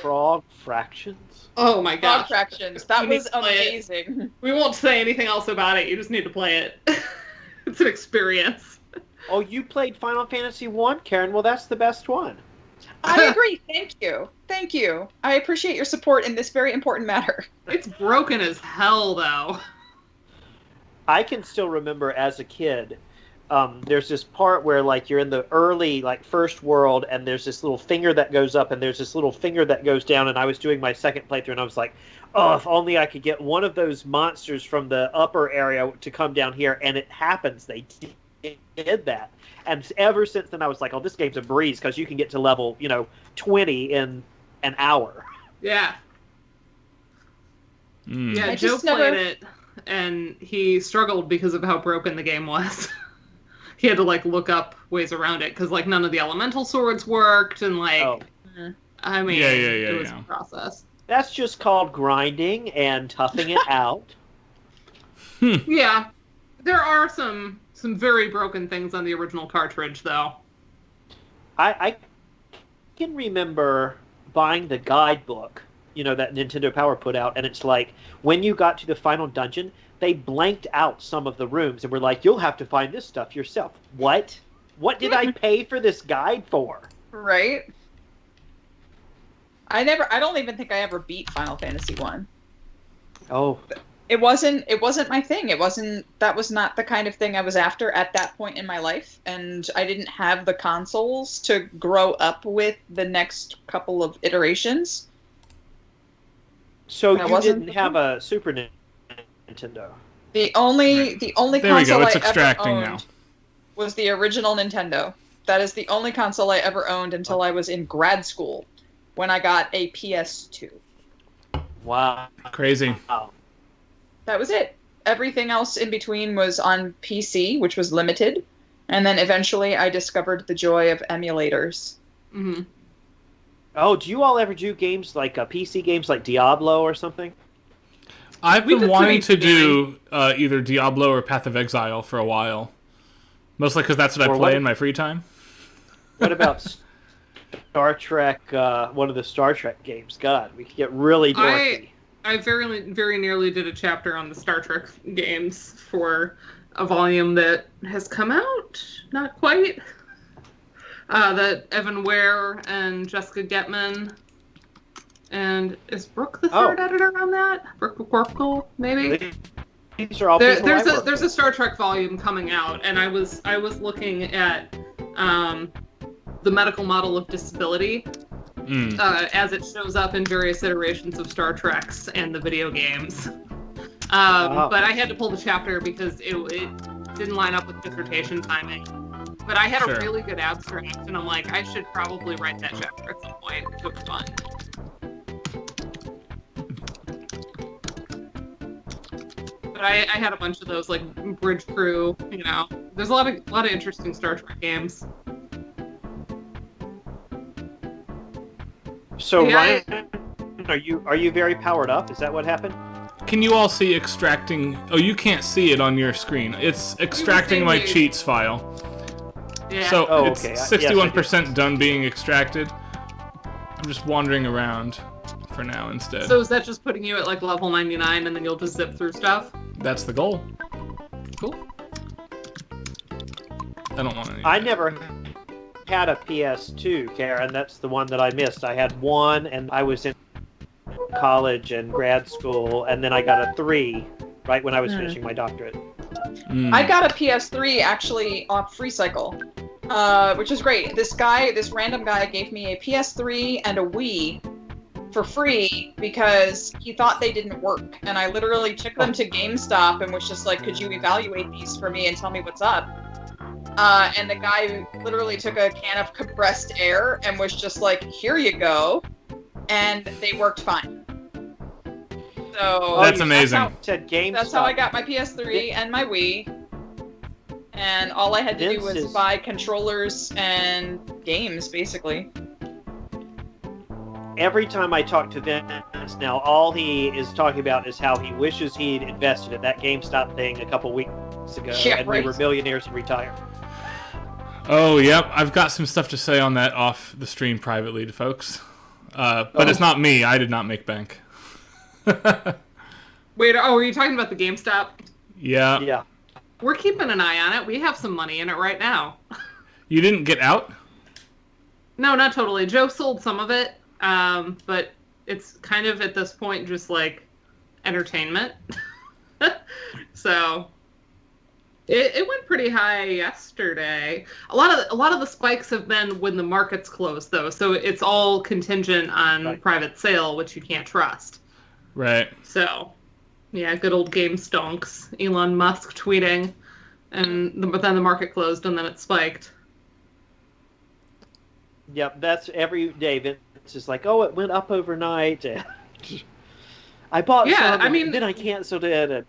Frog Fractions? Oh my Frog gosh. Fractions. That You need was to play it. amazing. We won't say anything else about it. You just need to play it. It's an experience. Oh, you played Final Fantasy 1, Karen? Well, that's the best one. I agree. Thank you. Thank you. I appreciate your support in this very important matter. It's broken as hell, though. I can still remember as a kid, there's this part where like you're in the early like first world, and there's this little finger that goes up, and there's this little finger that goes down. And I was doing my second playthrough, and I was like, "Oh, if only I could get one of those monsters from the upper area to come down here." And it happens. They did that, and ever since then, I was like, "Oh, this game's a breeze because you can get to level 20 in an hour." Yeah. Yeah, I Joe just played never- it, and he struggled because of how broken the game was. He had to like look up ways around it because like none of the elemental swords worked, and like Oh, I mean, Yeah, it was yeah. a process. that's just called grinding and toughing it out. Yeah, there are some very broken things on the original cartridge, though. I can remember buying the guidebook, that Nintendo Power put out, and it's like when you got to the final dungeon, they blanked out some of the rooms and were like, "You'll have to find this stuff yourself." What? What did I pay for this guide for? Right? I don't even think I ever beat Final Fantasy 1. Oh, It wasn't my thing. That was not the kind of thing I was after at that point in my life, and I didn't have the consoles to grow up with the next couple of iterations. so That you wasn't didn't the have a Super Nintendo? The only There we console go. It's I ever extracting owned now. was the original Nintendo. That is the only console I ever owned until I was in grad school, when I got a PS2. Wow. Crazy. That was it. Everything else in between was on PC, which was limited. And then eventually I discovered the joy of emulators. Hmm. Oh, do you all ever do games like PC games like Diablo or something? I've We been did wanting to pretty do either Diablo or Path of Exile for a while. Mostly because that's what I Or play what- in my free time. What about Star Trek? One of the Star Trek games. God, we could get really dorky. I very nearly did a chapter on the Star Trek games for a volume that has come out, not quite. That Evan Ware and Jessica Getman, and is Brooke the third editor on that? Brooke McCorkle, maybe. These are all people I work There's a with. Star Trek volume coming out, and I was looking at the medical model of disability as it shows up in various iterations of Star Treks and the video games. But I had to pull the chapter because it didn't line up with dissertation timing. But I had Sure. a really good abstract, and I'm like, I should probably write that chapter at some point. It was fun. But I had a bunch of those, like Bridge Crew. There's a lot of interesting Star Trek games. So Yeah, Ryan, are you very powered up? Is that what happened? Can you all see extracting? Oh, you can't see it on your screen. It's extracting my me. cheats file. Yeah. So Oh, it's okay. Yes, I 61% done being extracted. I'm just wandering around for now instead. So is that just putting you at like level 99 and then you'll just zip through stuff? That's the goal. Cool. I don't want any. I never had a PS2, Karen. That's the one that I missed. I had one, and I was in college and grad school, and then I got a 3 right when I was finishing my doctorate. I got a PS3 actually off Free Cycle, which is great. This random guy gave me a PS3 and a Wii for free because he thought they didn't work. And I literally took them to GameStop and was just like, could you evaluate these for me and tell me what's up? And the guy literally took a can of compressed air and was just like, here you go. And they worked fine. So That's amazing. Said GameStop. that's how I got my PS3 and my Wii. And all I had to do This was is- buy controllers and games, basically. Every time I talk to Vince now, all he is talking about is how he wishes he'd invested in that GameStop thing a couple weeks ago, Yeah, and right. we were millionaires and retired. Oh, yep. I've got some stuff to say on that off the stream privately to folks. But it's not me. I did not make bank. Wait, are you talking about the GameStop? Yeah. Yeah. We're keeping an eye on it. We have some money in it right now. You didn't get out? No, not totally. Joe sold some of it, but it's kind of at this point just like entertainment. So it went pretty high yesterday. A lot of the spikes have been when the market's closed, though. So it's all contingent on private sale, which you can't trust. Right. So, yeah, good old game stonks. Elon Musk tweeting, but then the market closed and then it spiked. Yep, that's every day. Vince is like, oh, it went up overnight. I bought some, and then I canceled it. And...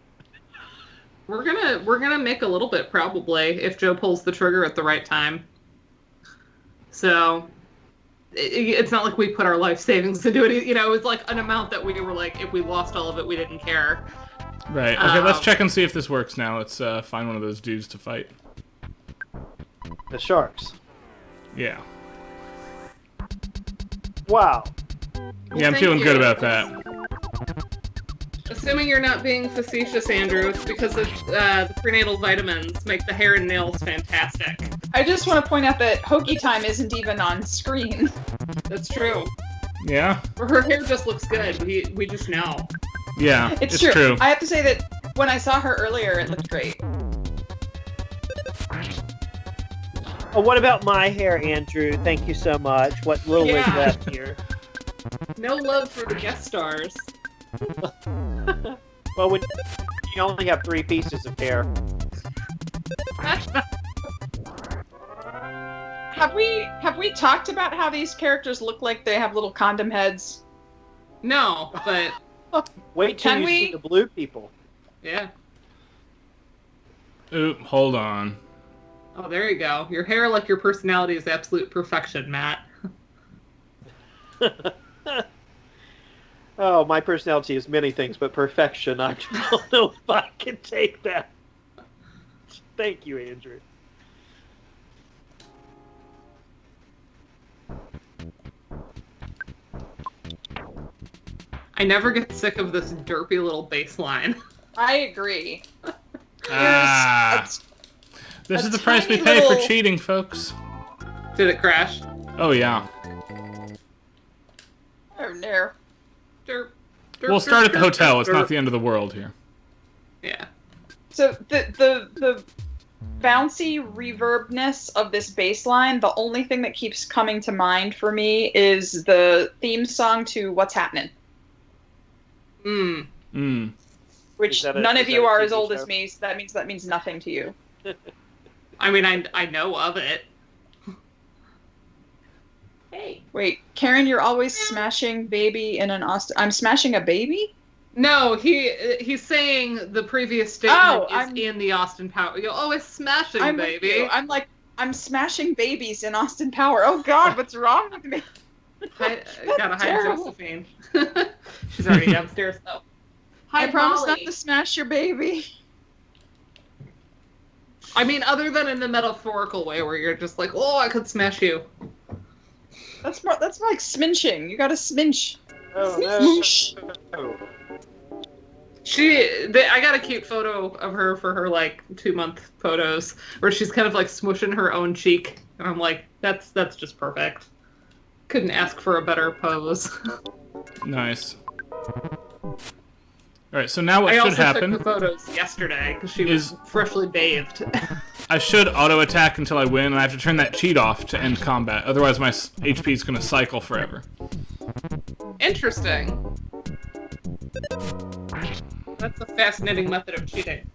We're gonna make a little bit probably if Joe pulls the trigger at the right time. So it's not like we put our life savings into it. You know, it's like an amount that we were like, if we lost all of it, we didn't care. Right. Okay, let's check and see if this works now. Let's find one of those dudes to fight. The sharks. Yeah. Wow. Yeah, I'm feeling good about that. Assuming you're not being facetious, Andrew, it's because of the prenatal vitamins make the hair and nails fantastic. I just want to point out that Hoagie Time isn't even on screen. That's true. Yeah? Her hair just looks good. We just know. Yeah, it's true. I have to say that when I saw her earlier, it looked great. Oh, what about my hair, Andrew? Thank you so much. What little is left here? No love for the guest stars. Well, when you only have 3 pieces of hair. Have we talked about how these characters look like they have little condom heads? No, but wait till you see the blue people. Yeah. Oop, hold on. Oh, there you go. Your hair, like your personality, is absolute perfection, Matt. Oh, my personality is many things, but perfection, I don't know if I can take that. Thank you, Andrew. I never get sick of this derpy little bass line. I agree. This is the price we pay for cheating, folks. Did it crash? Oh, yeah. Oh, no. We'll start at the hotel. It's not the end of the world here. Yeah. So the bouncy reverbness of this bass line, the only thing that keeps coming to mind for me is the theme song to What's Happening. Which none of you are as old as me, so that means nothing to you. I mean, I know of it. Hey. Wait, Karen, you're always smashing baby in an Austin... I'm smashing a baby? No, he's saying the previous statement is in the Austin Power. You're always smashing baby. I'm like, I'm smashing babies in Austin Power. Oh God, what's wrong with me? Gotta hide Josephine. She's already downstairs though. I promise not to smash your baby. I mean, other than in the metaphorical way where you're just like, oh, I could smash you. That's like sminching. You gotta sminch. Oh, Smoosh. no. I got a cute photo of her for her like 2-month photos where she's kind of like smushing her own cheek, and I'm like, that's just perfect. Couldn't ask for a better pose. Nice. All right, so now what should happen? I also took the photos yesterday because she was freshly bathed. I should auto attack until I win, and I have to turn that cheat off to end combat. Otherwise, my HP is going to cycle forever. Interesting. That's a fascinating method of cheating.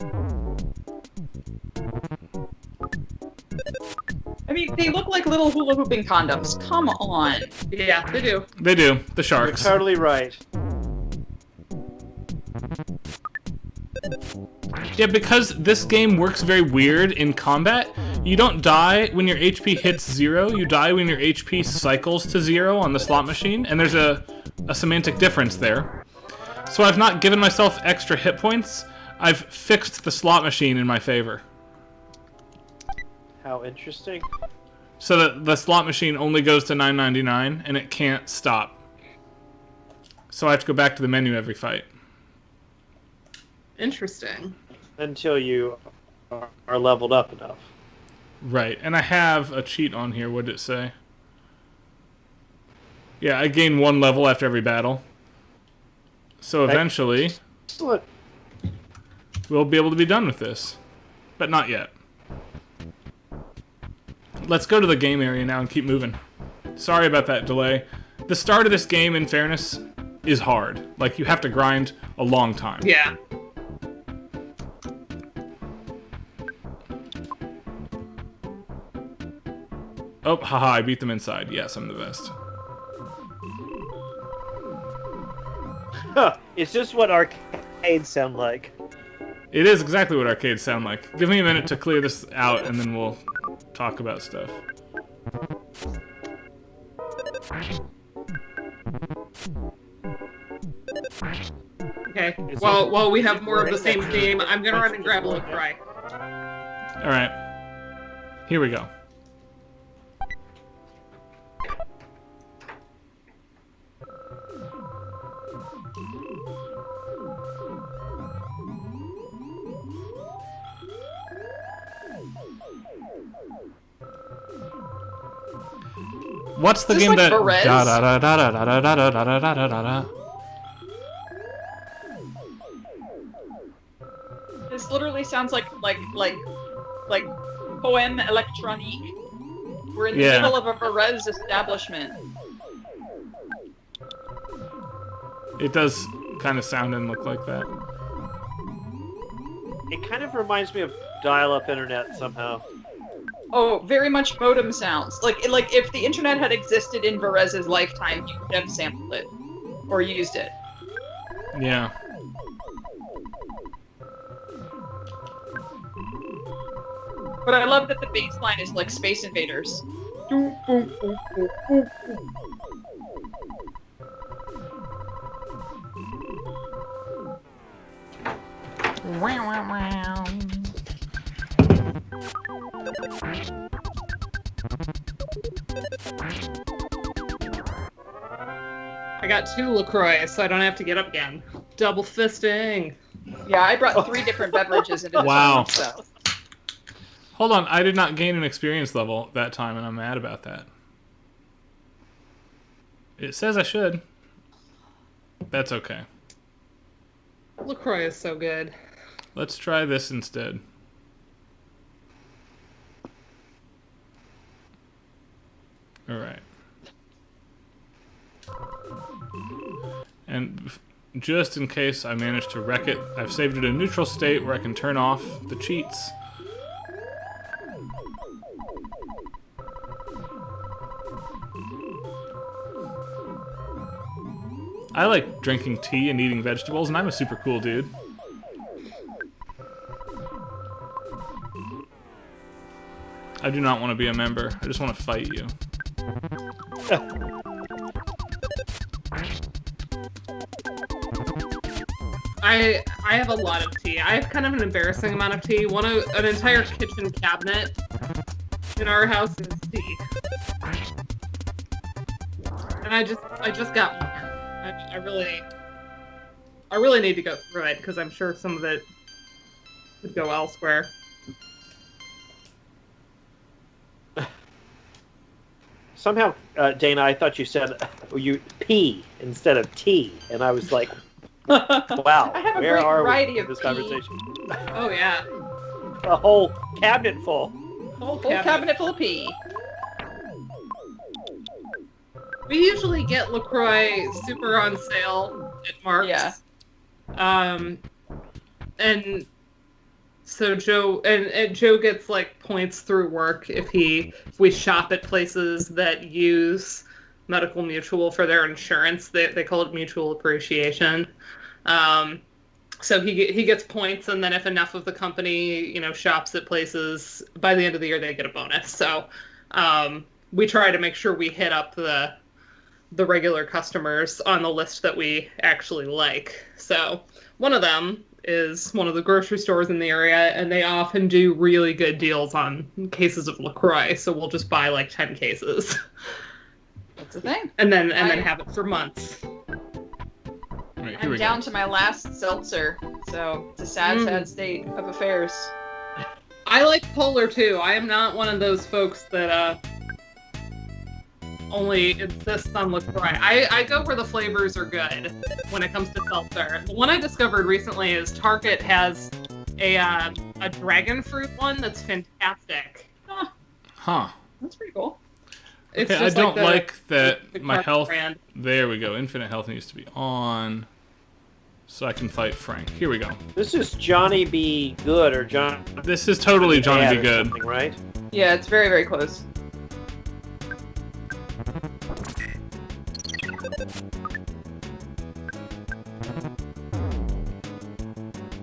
I mean, they look like little hula hooping condoms. Come on. Yeah, they do. They do. The sharks. You're totally right. Yeah, because this game works very weird in combat, you don't die when your HP hits 0, you die when your HP cycles to 0 on the slot machine, and there's a semantic difference there. So I've not given myself extra hit points, I've fixed the slot machine in my favor. How interesting. So that the slot machine only goes to $9.99 and it can't stop. So I have to go back to the menu every fight. Interesting. Until you are leveled up enough. Right, and I have a cheat on here. What did it say? Yeah, I gain 1 level after every battle. So eventually, Excellent. we'll be able to be done with this. But not yet. Let's go to the game area now and keep moving. Sorry about that delay. The start of this game, in fairness, is hard. Like, you have to grind a long time. Yeah. Oh, haha, I beat them inside. Yes, I'm the best. Huh. It's just what arcades sound like. It is exactly what arcades sound like. Give me a minute to clear this out, and then we'll talk about stuff. Okay. While we have more of the same theme, I'm gonna run and grab a LaCroix. Alright. Here we go. What's the Is this game like that Perez? da da da da da da da da da da da da da? This literally sounds like poem electronique. We're in the Yeah. middle of a Perez establishment. It does kind of sound and look like that. It kind of reminds me of dial-up internet somehow. Oh, very much modem sounds. Like if the internet had existed in Perez's lifetime, you could have sampled it or used it. Yeah. But I love that the bass line is like Space Invaders. I got 2 LaCroix, so I don't have to get up again. Double fisting. Yeah, I brought 3 different beverages into this Wow. room, so. Hold on, I did not gain an experience level that time, and I'm mad about that. It says I should. That's okay. LaCroix is so good. Let's try this instead. Alright. And just in case I manage to wreck it, I've saved it in neutral state where I can turn off the cheats. I like drinking tea and eating vegetables, and I'm a super cool dude. I do not want to be a member. I just want to fight you. I have a lot of tea. I have kind of an embarrassing amount of tea. An entire kitchen cabinet in our house is tea. And I just got more. I really need to go through it because I'm sure some of it could go elsewhere. Somehow, Dana, I thought you said you pee instead of tea, and I was like, "Wow, I have a where great are variety we in of this tea. conversation?" Oh yeah. A whole cabinet full. Whole Full cabinet full of pee. We usually get LaCroix super on sale at Mark's. Yeah. And so Joe gets like points through work if we shop at places that use Medical Mutual for their insurance. They call it mutual appreciation. So he gets points, and then if enough of the company shops at places, by the end of the year they get a bonus. So we try to make sure we hit up the regular customers on the list that we actually like. So one of them is one of the grocery stores in the area, and they often do really good deals on cases of LaCroix. So we'll just buy like 10 cases, That's the thing. and then have it for months. Right, here I'm we down go. to my last seltzer, so it's a sad state of affairs. I like Polar too. I am not one of those folks that only insists on LaCroix. I go where the flavors are good when it comes to seltzer. The one I discovered recently is Target has a dragon fruit one that's fantastic. Huh. That's pretty cool. It's Okay, I just don't the- like that the my Target health... brand. There we go. Infinite health needs to be on. So I can fight Frank. Here we go. This is Johnny B. Good or John. This is totally Johnny Bad Be or Good. something, right? Yeah, it's very, very close.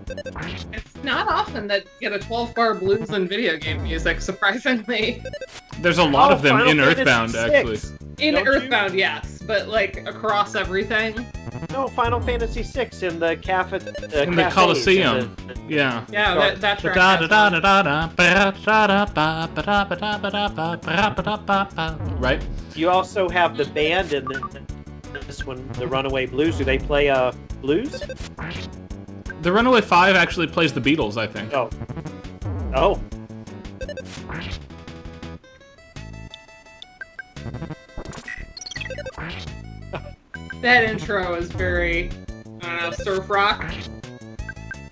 It's not often that you get a 12-bar blues in video game music, surprisingly. There's a lot of them Final in Fantasy Earthbound, VI. actually. In Don't you? Earthbound, yes, but like across everything. No, Final Fantasy VI in the cafe. In the Coliseum. Yeah. Yeah, Sure. that track has one. Right? You also have the band in this one, the Runaway Blues. Do they play blues? The Runaway 5 actually plays the Beatles, I think. Oh. Oh. That intro is very, I don't know, surf rock.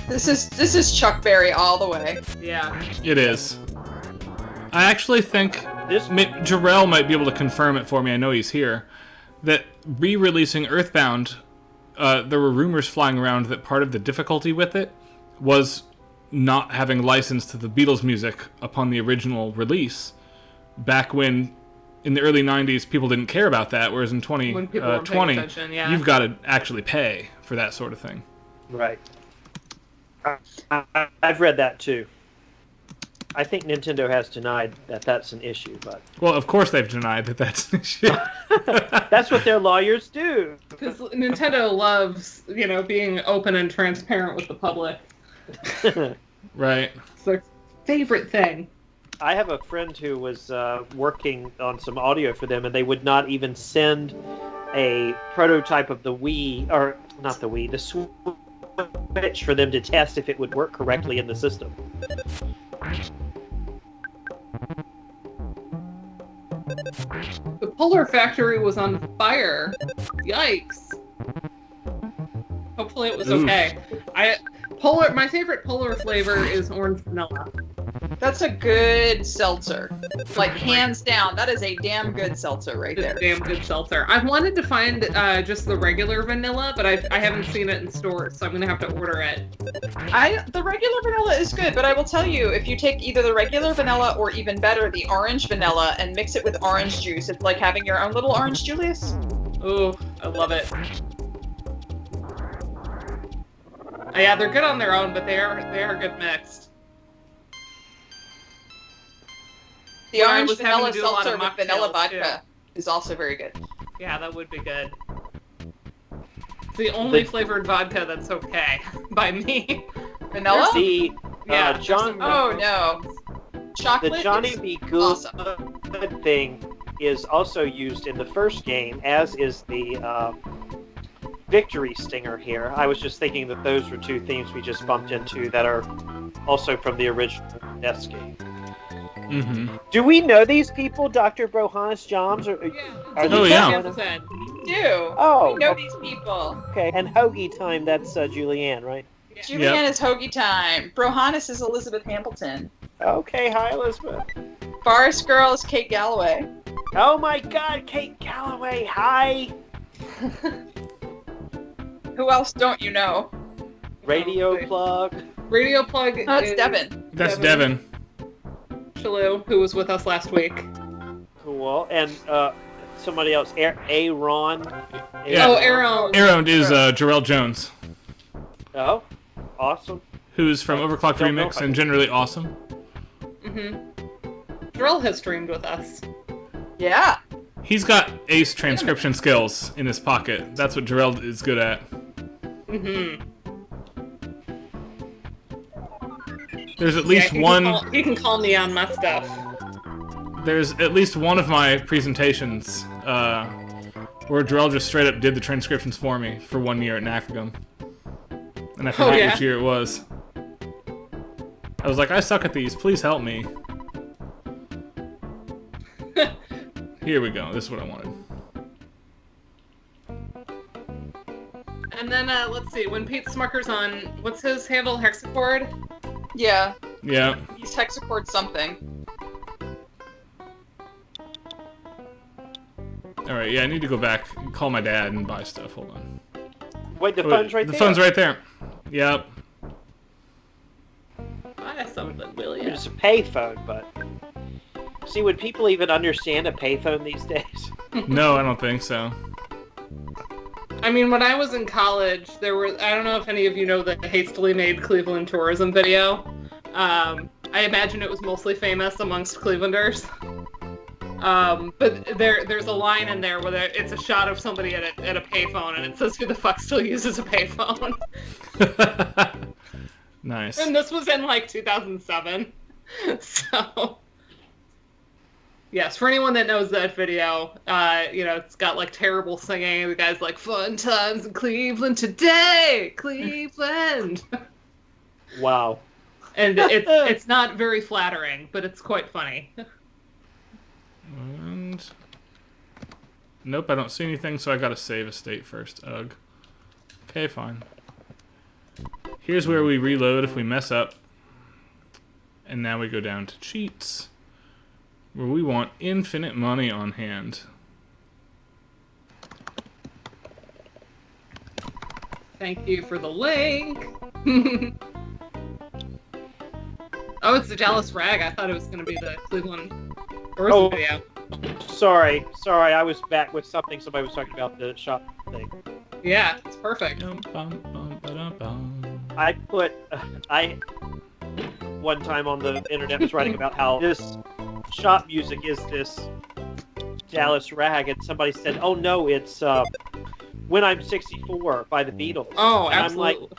This is Chuck Berry all the way. Yeah. It is. I actually think This Jarrell might be able to confirm it for me. I know he's here. That re-releasing Earthbound, there were rumors flying around that part of the difficulty with it was not having license to the Beatles music upon the original release. Back when, in the early 90s, people didn't care about that, whereas in When people weren't paying 2020, attention, yeah. you've got to actually pay for that sort of thing. right. I've read that too. I think Nintendo has denied that that's an issue, but Well, of course they've denied that that's an issue. that's what their lawyers do. Because Nintendo loves, being open and transparent with the public. Right. It's their favorite thing. I have a friend who was working on some audio for them, and they would not even send a prototype of the Wii, or not the Wii, the Switch for them to test if it would work correctly in the system. The Polar Factory was on fire. Yikes. Hopefully it was Oof. okay. My favorite Polar flavor is orange vanilla. That's a good seltzer. Like, hands down, that is a damn good seltzer right It's there. a damn good seltzer. I've wanted to find just the regular vanilla, but I haven't seen it in stores, so I'm gonna have to order it. The regular vanilla is good, but I will tell you, if you take either the regular vanilla or even better, the orange vanilla, and mix it with orange juice, it's like having your own little orange Julius. Ooh, I love it. Yeah, they're good on their own, but they are good mixed. The Well, I orange was having vanilla to do a lot of seltzer with vanilla mocktails, vodka is also very good. Yeah, that would be good. It's the only flavored vodka that's okay by me. Vanilla? The Yeah, John, Oh no. Chocolate the Johnny is B. Good awesome. thing is also used in the first game, as is the Victory Stinger here. I was just thinking that those were two themes we just bumped into that are also from the original NES game. Mm-hmm. Do we know these people, Dr. Brohannes Joms? Or, are Oh, these yeah. one of- We do. Oh, We know these people. okay. And Hoagie Time, that's Julianne, right? Julianne is Hoagie Time. Brohannes is Elizabeth Hamilton. Okay, hi, Elizabeth. Forest Girl is Kate Galloway. Oh my god, Kate Galloway, hi! Who else don't you know? Radio Plug. Radio Plug Oh, it's is Devin. That's Devin. Chalou, who was with us last week. Cool. And somebody else, Aaron. Yeah. Oh, Aaron. Aaron is Jarrell Jones, Oh, awesome. who's from Overclocked Don't know Remix if I- and generally awesome. Mm-hmm. Drill has streamed with us. Yeah. He's got ace transcription skills in his pocket. That's what Jarrell is good at. Mm-hmm. There's at least one. He can call me on my stuff. There's at least one of my presentations where Jarrell just straight up did the transcriptions for me for 1 year at NACAGM. And I forget which year it was. I was like, I suck at these. Please help me. Here we go. This is what I wanted. And then, let's see. When Pete Smucker's on, what's his handle? Hexachord? Yeah. Yeah. He's hexachord something. Alright, yeah, I need to go back and call my dad and buy stuff. Hold on. Wait, the phone's right there. The phone's right there. Yep. Buy something, will ya? It's a payphone, but... See, would people even understand a payphone these days? No, I don't think so. I mean, when I was in college, there were... I don't know if any of you know the hastily made Cleveland tourism video. I imagine it was mostly famous amongst Clevelanders. But there's a line in there where it's a shot of somebody at a payphone, and it says, "Who the fuck still uses a payphone?" Nice. And this was in, like, 2007. So... Yes, for anyone that knows that video, it's got, like, terrible singing. The guy's like, "Fun times in Cleveland today! Cleveland!" Wow. And it's not very flattering, but it's quite funny. And... Nope, I don't see anything, so I gotta save a state first. Ugh. Okay, fine. Here's where we reload if we mess up. And now we go down to cheats, where we want infinite money on hand. Thank you for the link. Oh, it's the Dallas Rag. I thought it was going to be the Cleveland tourism video. Sorry, I was back with something somebody was talking about, the shop thing. Yeah, it's perfect. One time on the internet was writing about how this shop music is this Dallas Rag, and somebody said, "Oh no, it's When I'm 64 by the Beatles." Oh, and absolutely. I'm like,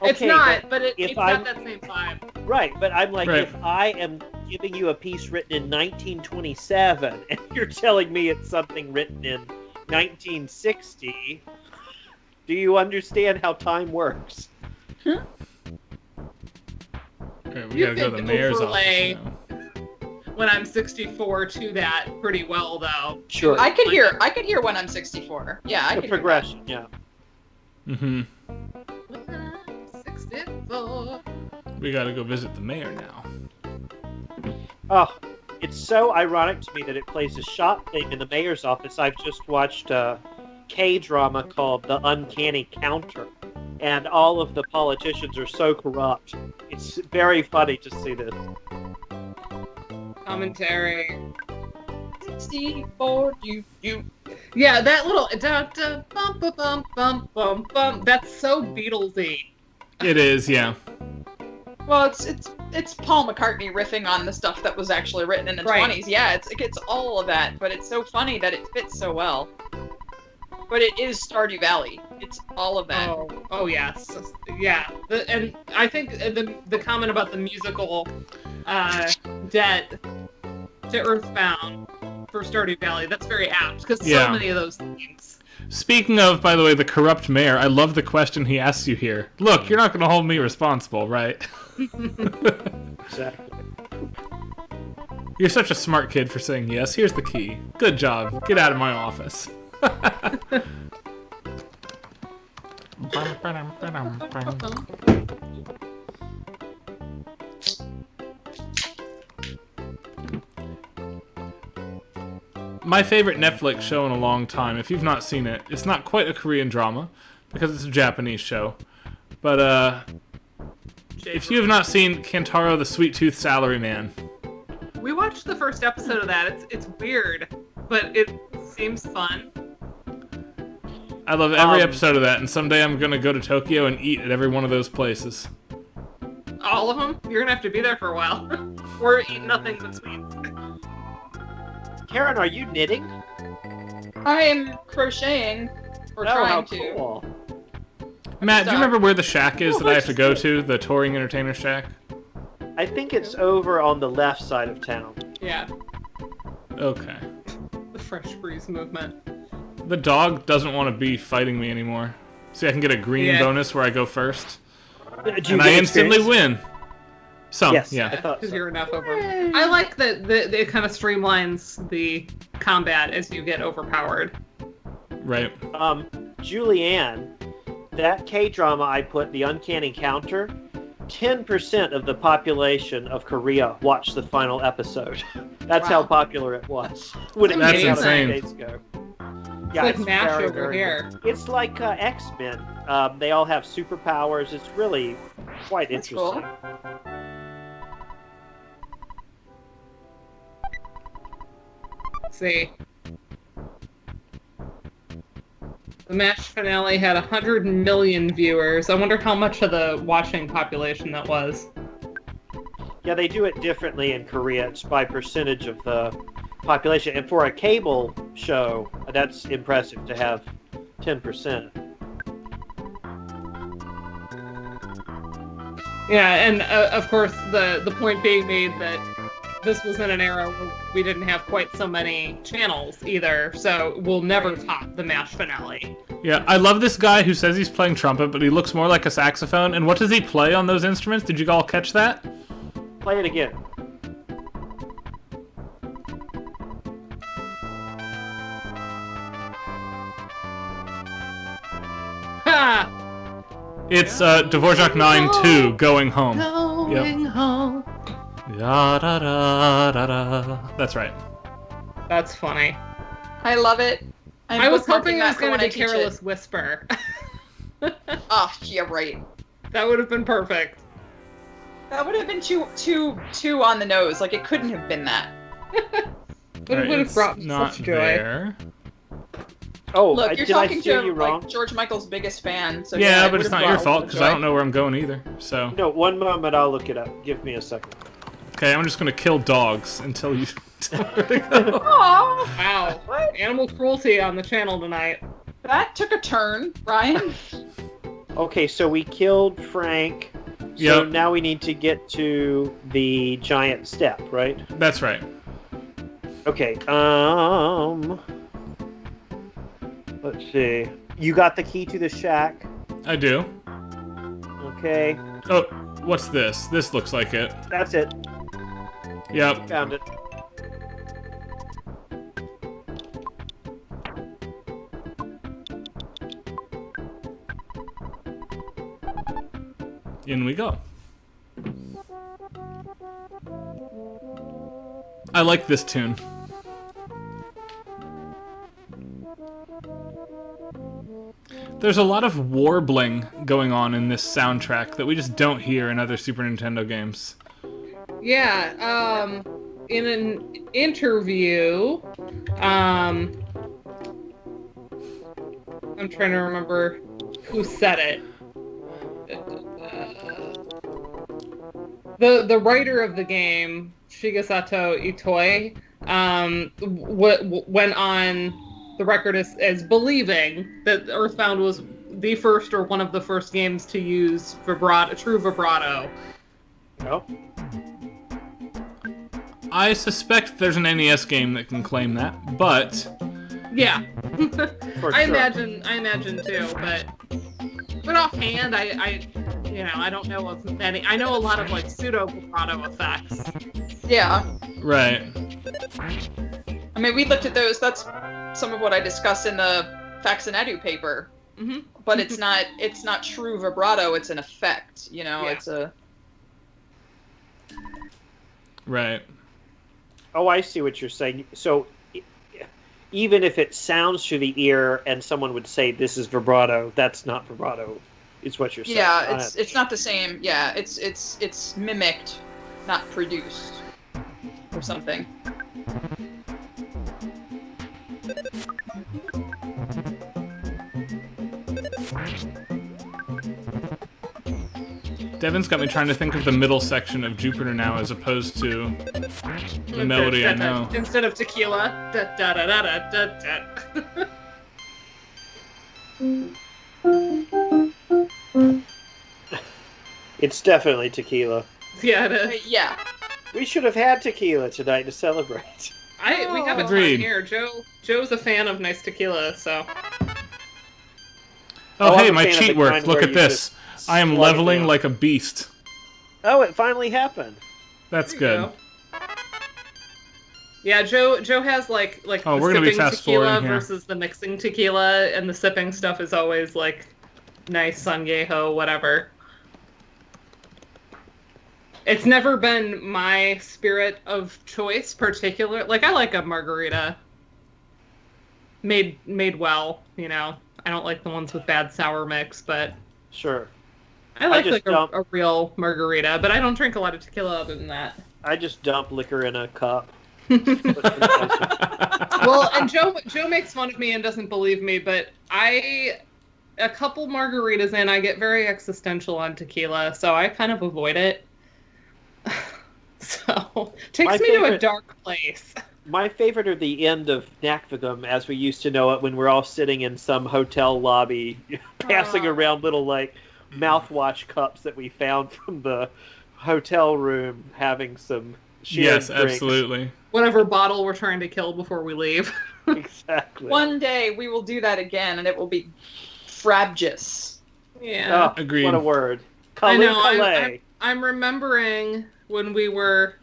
okay, it's not, but it's I'm, got that same vibe. Right, but I'm like, right. If I am giving you a piece written in 1927, and you're telling me it's something written in 1960, do you understand how time works? Okay, we gotta go to the mayor's office now. When I'm 64 to that pretty well, though. Sure. I could hear when I'm 64. Yeah, I The could progression, yeah. Mm-hmm. When I'm 64. We gotta go visit the mayor now. Oh, it's so ironic to me that it plays a shop thing in the mayor's office. I've just watched a K-drama called The Uncanny Counter, and all of the politicians are so corrupt. It's very funny to see this. Commentary. 64, you. Yeah, that little da bum bum bum bum bum bum. That's so Beatlesy. It is, yeah. Well, it's Paul McCartney riffing on the stuff that was actually written in the 20s. Yeah, it gets all of that, but it's so funny that it fits so well. But it is Stardew Valley. It's all of that. Oh yes, yeah. And I think the comment about the musical debt to Earthbound for Stardew Valley, that's very apt, because so many of those things. Speaking of, by the way, the corrupt mayor, I love the question he asks you here. Look, you're not going to hold me responsible, right? Exactly. You're such a smart kid for saying yes. Here's the key. Good job. Get out of my office. My favorite Netflix show in a long time, if you've not seen it, it's not quite a Korean drama, because it's a Japanese show. But, if you have not seen Kantaro the Sweet Tooth Salaryman. We watched the first episode of that. It's weird, but it seems fun. I love every episode of that, and someday I'm gonna go to Tokyo and eat at every one of those places. All of them? You're gonna have to be there for a while. Or eat nothing but sweets. Karen, are you knitting? I am crocheting, or trying to. Cool. Matt, do you remember where the shack is that I have to go to? The touring entertainer shack? I think it's over on the left side of town. Yeah, Okay. the Fresh Breeze movement. The dog doesn't want to be fighting me anymore. See, I can get a green bonus where I go first. Do you And I get instantly experience? win. Some, Yes, yeah. I thought Because so. you're enough over. I like that it kind of streamlines the combat as you get overpowered. Right. Julianne, that K-drama I put, The Uncanny Encounter, 10% of the population of Korea watched the final episode. That's how Wow. popular it was when it That's came out a few insane. days ago. It's like MASH very, over very here. good. It's like X-Men. They all have superpowers. It's really quite That's interesting. cool. Let's see. The MASH finale had 100 million viewers. I wonder how much of the watching population that was. Yeah, they do it differently in Korea. It's by percentage of the population. And for a cable show, that's impressive to have 10%. Yeah, and of course the point being made that this was in an era where we didn't have quite so many channels either, so we'll never top the MASH finale. Yeah, I love this guy who says he's playing trumpet, but he looks more like a saxophone. And what does he play on those instruments? Did you all catch that? Play it again. Ha! It's Dvorak 9-2, Going Home. Going home. Da, da, da, da, da. That's right. That's funny. I love it. I was hoping it that was for going when to I be teach it. Careless Whisper. Ah, yeah, right. That would have been perfect. That would have been too on the nose. Like, it couldn't have been that. But it would have It's brought not such joy. there. Oh, Look, you're did I talking steer to you wrong? like George Michael's biggest fan. So Yeah, it but it's would have not your brought fault the because I joy. don't know where I'm going either. So, No, one moment, I'll look it up. Give me a second. okay, I'm just gonna kill dogs until you tell me where to go. Aw, Wow. What? Animal cruelty on the channel tonight. that took a turn, Ryan. Okay, so we killed Frank. So Yep. now we need to get to the giant step, right? That's right. Okay, let's see. You got the key to the shack. I do. Okay, Oh, what's this? This looks like it. that's it. Yep. Found it. In we go. I like this tune. There's a lot of warbling going on in this soundtrack that we just don't hear in other Super Nintendo games. Yeah, in an interview, I'm trying to remember who said it. The writer of the game, Shigesato Itoi, went on the record as believing that Earthbound was the first or one of the first games to use vibrato, true vibrato. Oh, I suspect there's an NES game that can claim that, but Yeah, for I sure. imagine too, but offhand, I don't know of any. I know a lot of like pseudo vibrato effects. Yeah. right. I mean, we looked at those. That's some of what I discussed in the Facts and Edu paper. Mm-hmm. But it's not true vibrato. It's an effect. You know, Yeah. it's a. Right. Oh, I see what you're saying. So, even if it sounds to the ear and someone would say this is vibrato, that's not vibrato, is what you're saying. Yeah, it's not the same. Yeah, it's mimicked, not produced, or something. Devin's got me trying to think of the middle section of Jupiter now as opposed to the melody I know. Instead of tequila. Da, da, da, da, da, da. It's definitely tequila. Yeah, it is. Yeah. We should have had tequila tonight to celebrate. We have a ton Agreed. here. Joe's a fan of nice tequila, so. Oh, I'm hey, a my fan of the cheat worked. kind Look where at you this. just I am slug it leveling down. like a beast. Oh, it finally happened. That's There good. you go. Yeah, Joe has like Oh, the we're gonna be sipping fast forwarding tequila here. versus the mixing tequila, and the sipping stuff is always like nice Sanyeho, whatever. It's never been my spirit of choice, particular. Like I like a margarita made well, you know. I don't like the ones with bad sour mix, but Sure. I like just a real margarita. But I don't drink a lot of tequila other than that. I just dump liquor in a cup. Well, and Joe makes fun of me and doesn't believe me, but a couple margaritas in, I get very existential on tequila, so I kind of avoid it. So, takes me to a dark place. My favorite are the end of Nakvagum as we used to know it when we're all sitting in some hotel lobby passing around little like mouthwash cups that we found from the hotel room having some shared Yes, drinks. absolutely. Whatever bottle we're trying to kill before we leave. Exactly. One day we will do that again, and it will be frabjous. Yeah. Oh, Agreed. What a word. I know. Calais. I'm remembering when we were,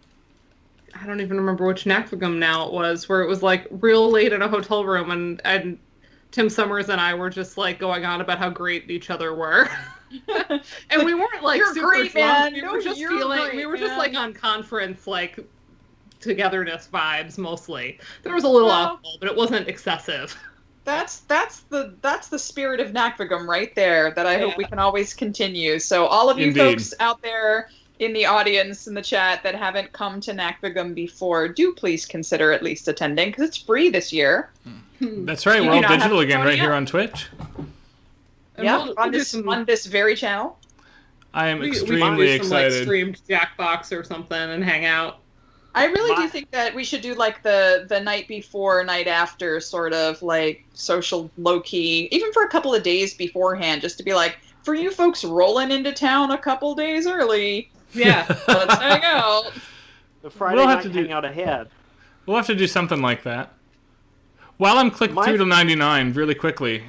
I don't even remember which Nakvagum now it was, where it was like real late in a hotel room, and Tim Summers and I were just like going on about how great each other were. And we weren't like You're super great, drunk. man. We No, were just you're feeling, great, we were just man. like on conference, like togetherness vibes mostly. There was a little Well- alcohol, but it wasn't excessive. That's the spirit of Nakvagum right there that I Yeah. hope we can always continue. So all of you Indeed. folks out there in the audience, in the chat, that haven't come to Nakvagum before, do please consider at least attending, because it's free this year. That's right. You We're do all not have digital to again phone right me here up. on Twitch. And Yeah, we'll on do this very channel. I am we extremely do some like excited. streamed Jackbox or something and hang out. I really My- do think that we should do like the night before, night after sort of like social low key, even for a couple of days beforehand, just to be like, for you folks rolling into town a couple days early, Yeah. let's hang out. The Friday We'll have night to do- hangout ahead. We'll have to do something like that. While I'm clicking My- through to 99 really quickly,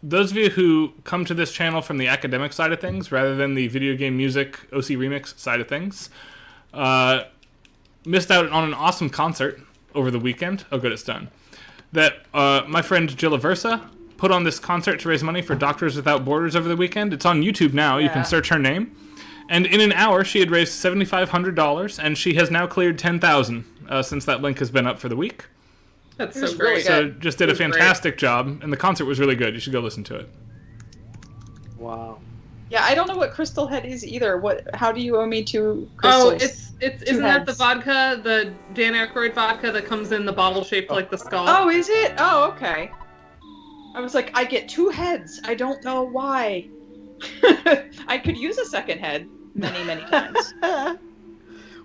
those of you who come to this channel from the academic side of things rather than the video game music OC Remix side of things, missed out on an awesome concert over the weekend. Oh, good, it's done. That my friend Jill Aversa put on this concert to raise money for Doctors Without Borders over the weekend. It's on YouTube now. You Yeah. can search her name. And in an hour, she had raised $7,500, and she has now cleared $10,000 since that link has been up for the week. That's It so was really great. good. So just did a It was great. fantastic job, and the concert was really good. You should go listen to it. Wow. Yeah, I don't know what Crystal Head is either. How do you owe me two Oh, crystals? isn't that the heads. vodka, the Dan Aykroyd vodka that comes in the bottle shaped like the skull? Oh, is it? Oh, okay. I was like, I get two heads. I don't know why. I could use a second head many, many times.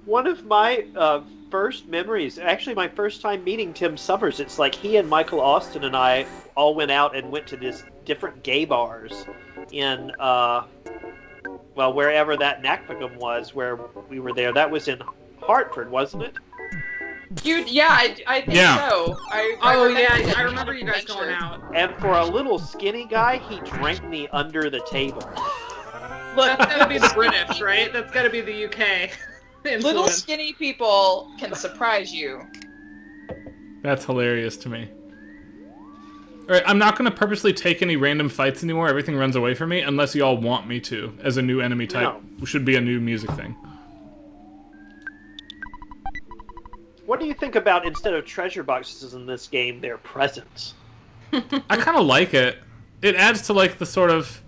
One of my first memories, actually my first time meeting Tim Summers, it's like he and Michael Austin and I all went out and went to these different gay bars in, wherever that Nakvagum was, where we were there. That was in Hartford, wasn't it? Yeah, I think Yeah. so. I remember you guys going out. And for a little skinny guy, he drank me under the table. Look, That's gotta be the British, right? That's gotta be the UK. little influence. skinny people can surprise you. That's hilarious to me. Alright, I'm not going to purposely take any random fights anymore. Everything runs away from me unless y'all want me to, as a new enemy type. Should be a new music thing. What do you think about, instead of treasure boxes in this game, their presents? I kind of like it. It adds to like the sort of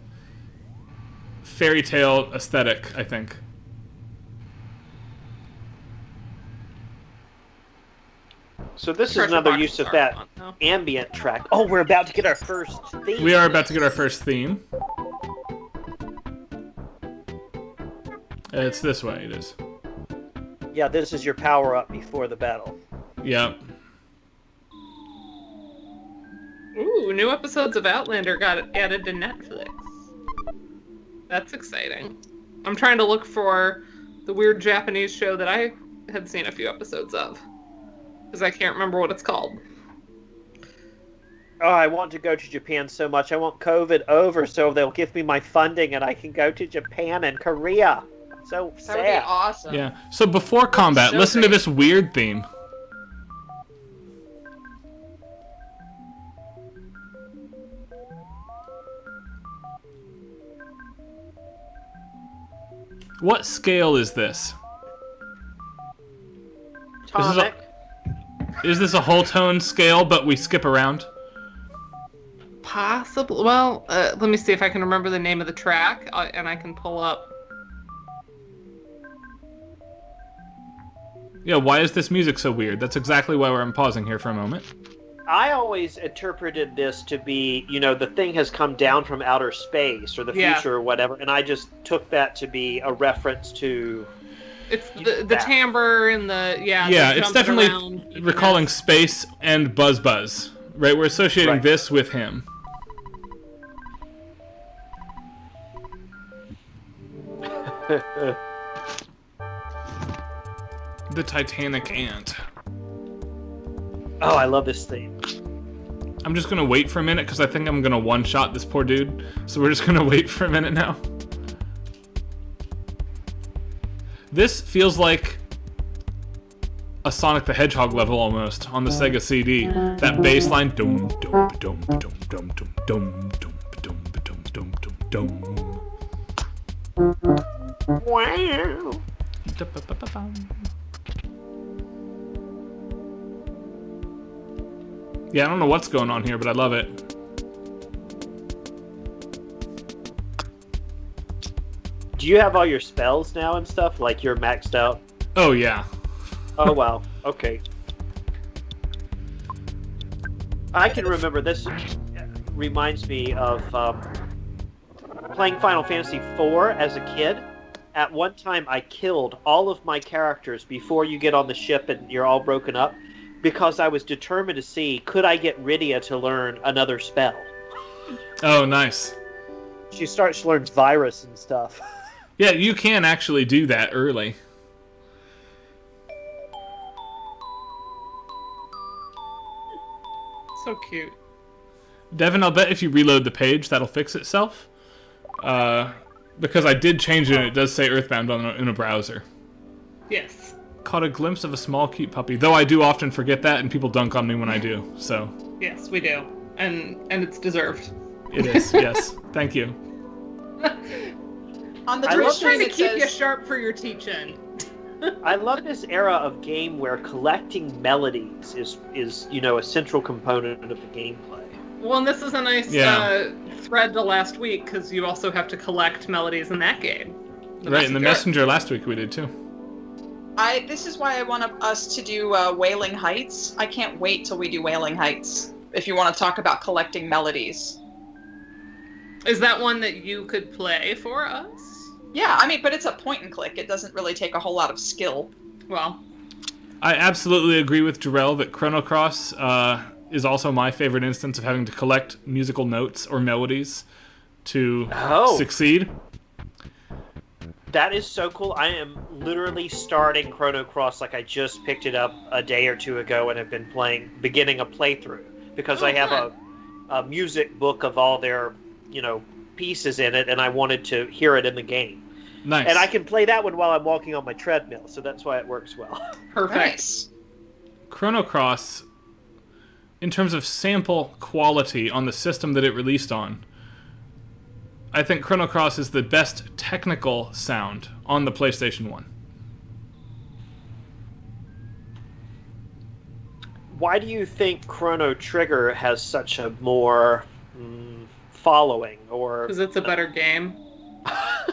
fairy tale aesthetic, I think. So this is Treasure another boxes use of are that fun, though. ambient track. Oh, we're about to get our first theme. We are about to get our first theme. It's this way, it is. Yeah, this is your power-up before the battle. Yep. Ooh, new episodes of Outlander got added to Netflix. That's exciting. I'm trying to look for the weird Japanese show that I had seen a few episodes of. Because I can't remember what it's called. Oh, I want to go to Japan so much. I want COVID over so they'll give me my funding and I can go to Japan and Korea. So That would be sad. awesome. Yeah. So before combat, so listen great. to this weird theme. What scale is this? Tonic. Is this a whole tone scale, but we skip around? Possible. Well, let me see if I can remember the name of the track, and I can pull up. Yeah, why is this music so weird? That's exactly why I'm pausing here for a moment. I always interpreted this to be, the thing has come down from outer space or the Yeah. future or whatever, and I just took that to be a reference to... It's the timbre and the Yeah, the it's jumping definitely around. recalling space and Buzz. Right, we're associating Right. this with him. The Titanic Ant. Oh, I love this theme. I'm just gonna wait for a minute because I think I'm gonna one-shot this poor dude. So we're just gonna wait for a minute now. This feels like a Sonic the Hedgehog level almost on the Sega CD. That bass line, dum dum dum dum dum dum dum dum dum dum dum dum dum. Wow. Yeah, I don't know what's going on here, but I love it. Do you have all your spells now and stuff? Like you're maxed out? Oh yeah. Oh, wow. Okay. I can remember this reminds me of playing Final Fantasy IV as a kid. At one time, I killed all of my characters before you get on the ship and you're all broken up because I was determined to see, could I get Rydia to learn another spell? Oh, nice. She starts to learn virus and stuff. Yeah, you can actually do that early. So cute. Devin, I'll bet if you reload the page, that'll fix itself. Because I did change it, and it does say Earthbound in a browser. Yes. Caught a glimpse of a small, cute puppy. Though I do often forget that, and people dunk on me when I do, so... Yes, we do. And it's deserved. It is, yes. Thank you. On the I We're Twitch love just trying stream, to it keep you says, sharp for your teaching. I love this era of game where collecting melodies is a central component of the gameplay. Well, and this is a nice Yeah. thread to last week, because you also have to collect melodies in that game. Right, and the Messenger last week we did too. this is why I want us to do Wailing Heights. I can't wait till we do Wailing Heights. If you want to talk about collecting melodies. Is that one that you could play for us? Yeah, I mean, but it's a point and click. It doesn't really take a whole lot of skill. Well, I absolutely agree with Jarrell that Chrono Cross is also my favorite instance of having to collect musical notes or melodies to succeed. That is so cool. I am literally starting Chrono Cross like I just picked it up a day or two ago and have been beginning a playthrough because I have a music book of all their, pieces in it, and I wanted to hear it in the game. Nice. And I can play that one while I'm walking on my treadmill, so that's why it works well. perfect. Nice. Chrono Cross, in terms of sample quality on the system that it released on, I think Chrono Cross is the best technical sound on the PlayStation 1. Why do you think Chrono Trigger has such a more following? Or Because it's a better game.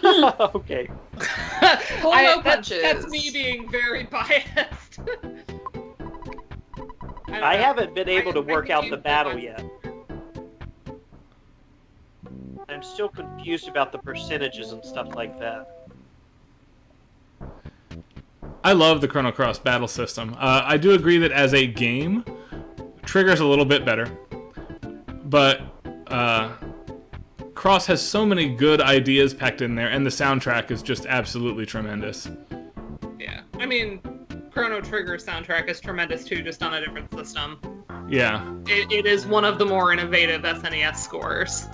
okay. Polo punches. That's me being very biased. I haven't been able to work out the think battle yet. I'm still confused about the percentages and stuff like that. I love the Chrono Cross battle system. I do agree that as a game, Trigger's a little bit better. But Cross has so many good ideas packed in there, and the soundtrack is just absolutely tremendous. I mean, Chrono Trigger's soundtrack is tremendous too, just on a different system. Yeah. It is one of the more innovative SNES scores.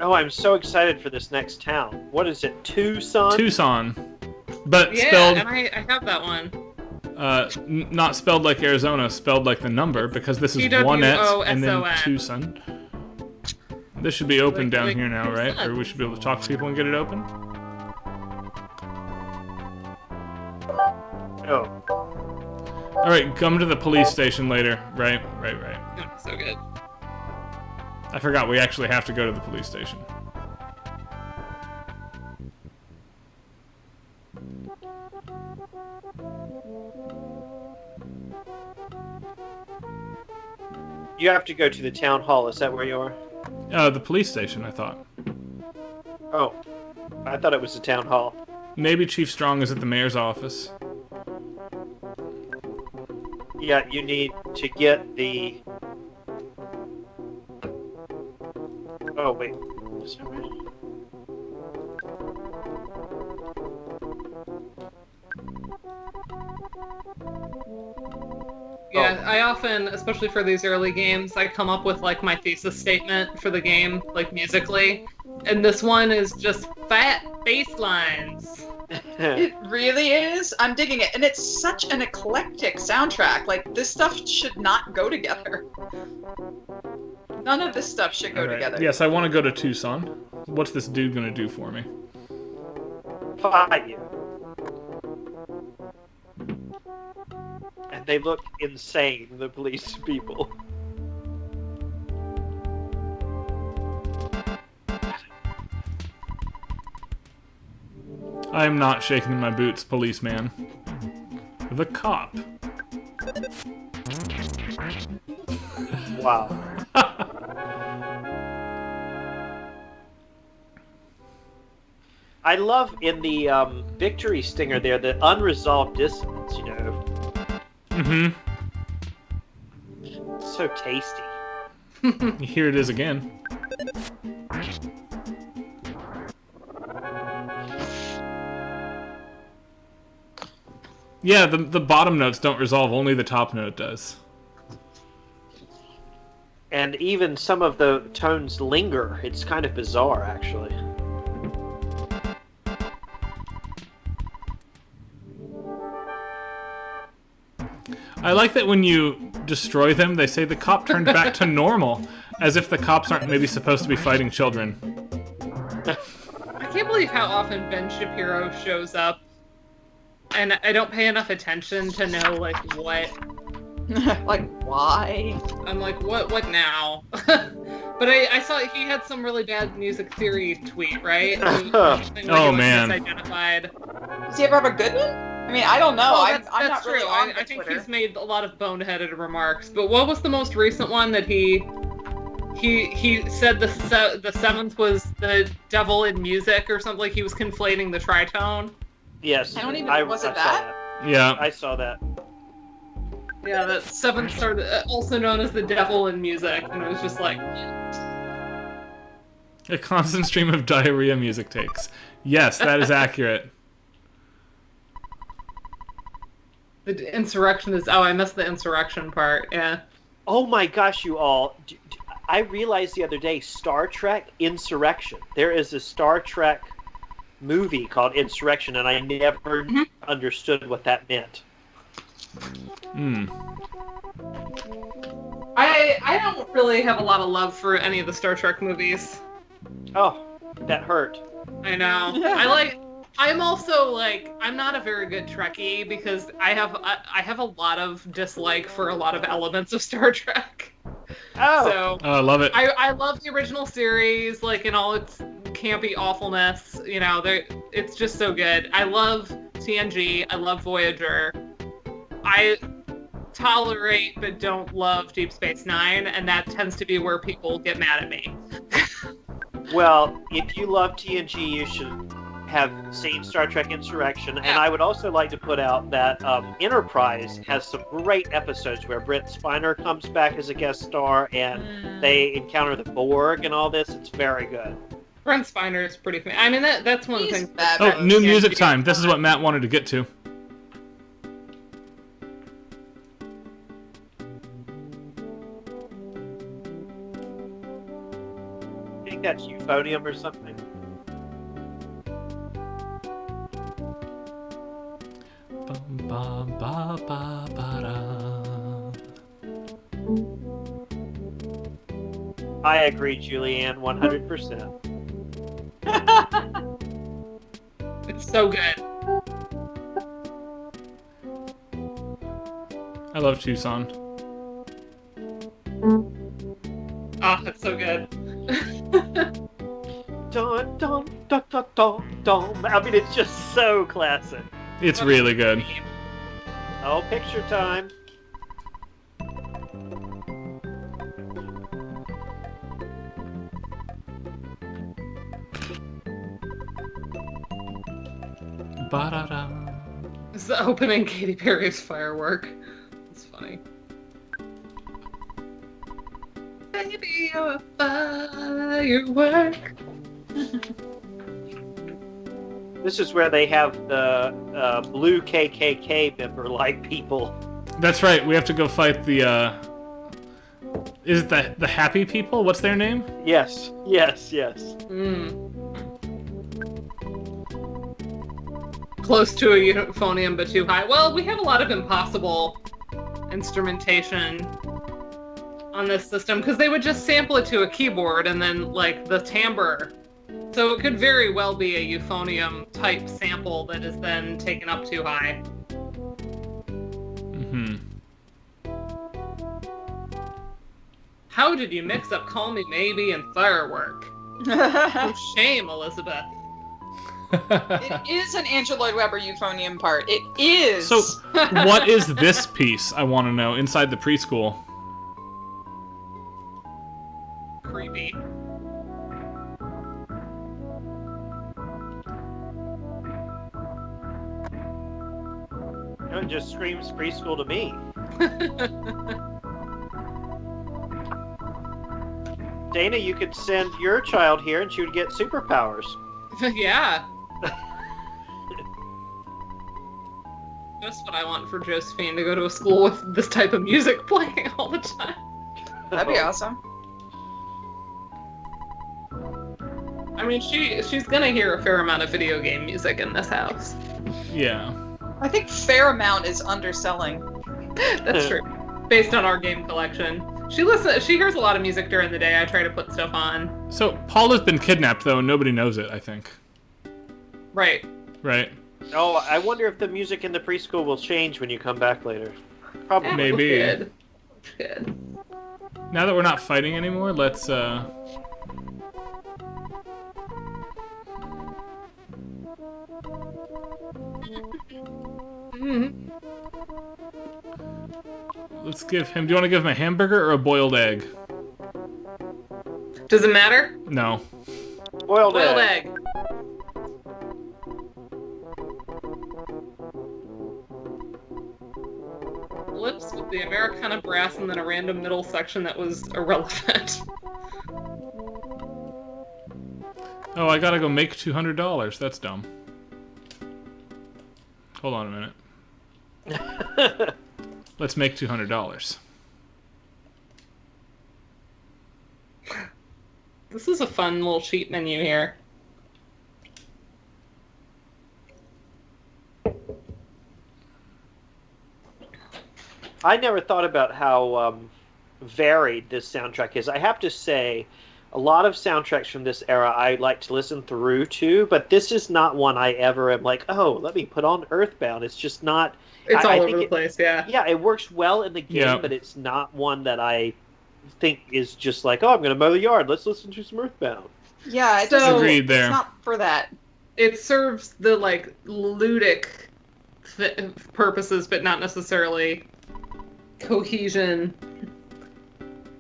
Oh, I'm so excited for this next town. What is it, Tucson? Tucson. But Yeah, spelled and I have that one. not spelled like Arizona, spelled like the number, because this is one et and then Tucson. This should be open down here now, right? Or we should be able to talk to people and get it open? Oh. Alright, come to the police station later. Right. Oh, so good. I forgot we actually have to go to the police station. You have to go to the town hall. Is that where you are? The police station, I thought. Oh. I thought it was the town hall. Maybe Chief Strong is at the mayor's office. Yeah, you need to get the... Oh, wait. Yeah, I often, especially for these early games, I come up with like my thesis statement for the game, like musically, and this one is just fat bass lines. It really is. I'm digging it. And it's such an eclectic soundtrack. Like, this stuff should not go together. None of this stuff should go together. Yes, I want to go to Tucson. What's this dude gonna do for me? Fight you. And they look insane, the police people. I am not shaking in my boots, policeman. The cop. Wow. I love in the victory stinger there the unresolved dissonance, you know. Mm-hmm. So tasty. Here it is again. Yeah, the bottom notes don't resolve, only the top note does. And even some of the tones linger. It's kind of bizarre, actually. I like that when you destroy them, they say the cop turned back to normal, as if the cops aren't maybe supposed to be fighting children. I can't believe how often Ben Shapiro shows up, and I don't pay enough attention to know, like, what. Like, why? I'm like, what now? But I saw he had some really bad music theory tweet, right? Oh, man. Misidentified. Does he ever have a good one? I mean, I don't know. Well, I'm not true. really on I think Twitter. he's made a lot of boneheaded remarks. But what was the most recent one that he said the seventh was the devil in music or something? Like he was conflating the tritone. Yes. I don't even. Was it saw that? Yeah. I saw that. Yeah, the seventh started, also known as the devil in music, and it was just like. A constant stream of diarrhea music takes. Yes, that is accurate. The insurrection is. Oh, I missed the insurrection part. Yeah. Oh my gosh, you all. I realized the other day Star Trek Insurrection. There is a Star Trek movie called Insurrection, and I never understood what that meant. I don't really have a lot of love for any of the Star Trek movies. Oh, that hurt. I know. I'm also like, I'm not a very good Trekkie because I have a lot of dislike for a lot of elements of Star Trek. Oh. So I love it. I love the original series, like in all its campy awfulness. You know, it's just so good. I love TNG. I love Voyager. I tolerate but don't love Deep Space Nine, and that tends to be where people get mad at me. Well, if you love TNG, you should have seen Star Trek Insurrection, and I would also like to put out that Enterprise has some great episodes where Brent Spiner comes back as a guest star, and they encounter the Borg and all this. It's very good. Brent Spiner is pretty famous. I mean, that's one of the He's things. fabulous. Oh, new Yeah, music yeah. time. This is what Matt wanted to get to. I think that's euphonium or something. Bum, ba, ba, ba, ba, da. I agree, Julianne, 100%. It's so good. I love Tucson. Oh, it's so good. Dun, dun, dun, dun, dun, dun. I mean, it's just so classic. It's really good. Oh, picture time. Ba-da-da. It's the opening Katy Perry's Firework. It's funny. Baby, you're a firework. This is where they have the blue KKK member-like people. That's right. We have to go fight the. Is it the happy people? What's their name? Yes, yes, yes. Close to a euphonium, but too high. Well, we have a lot of impossible instrumentation on this system because they would just sample it to a keyboard and then like the timbre. So it could very well be a euphonium type sample that is then taken up too high. Mm-hmm. How did you mix up Call Me Maybe and Firework? Oh, shame, Elizabeth. It is an Andrew Lloyd Webber euphonium part. It is. So, what is this piece? I want to know inside the preschool. Creepy. It just screams preschool to me. Dana, you could send your child here and she would get superpowers. Yeah. Just what I want for Josephine, to go to a school with this type of music playing all the time. That'd be awesome. I mean, she's gonna hear a fair amount of video game music in this house. Yeah. I think fair amount is underselling. That's true. Based on our game collection. She hears a lot of music during the day. I try to put stuff on. So, Paula's been kidnapped, though, and nobody knows it, I think. Right. Right? Oh, I wonder if the music in the preschool will change when you come back later. Probably. Maybe. Good. Good. Now that we're not fighting anymore, let's, let's give him... Do you want to give him a hamburger or a boiled egg? Does it matter? No. Boiled Boiled egg. egg. Lips with the Americana brass and then a random middle section that was irrelevant. Oh, I gotta go make $200. That's dumb. Hold on a minute. Let's make $200. This is a fun little cheat menu here. I never thought about how varied this soundtrack is. I have to say, a lot of soundtracks from this era I like to listen through to, but this is not one I ever am like, oh, let me put on Earthbound. It's just not... It's I all think over the place, yeah. Yeah, it works well in the game, Yeah. but it's not one that I think is just like, oh, I'm going to mow the yard. Let's listen to some Earthbound. Yeah, it So- doesn't. Agreed there. It's not for that. It serves the, like, ludic purposes, but not necessarily cohesion.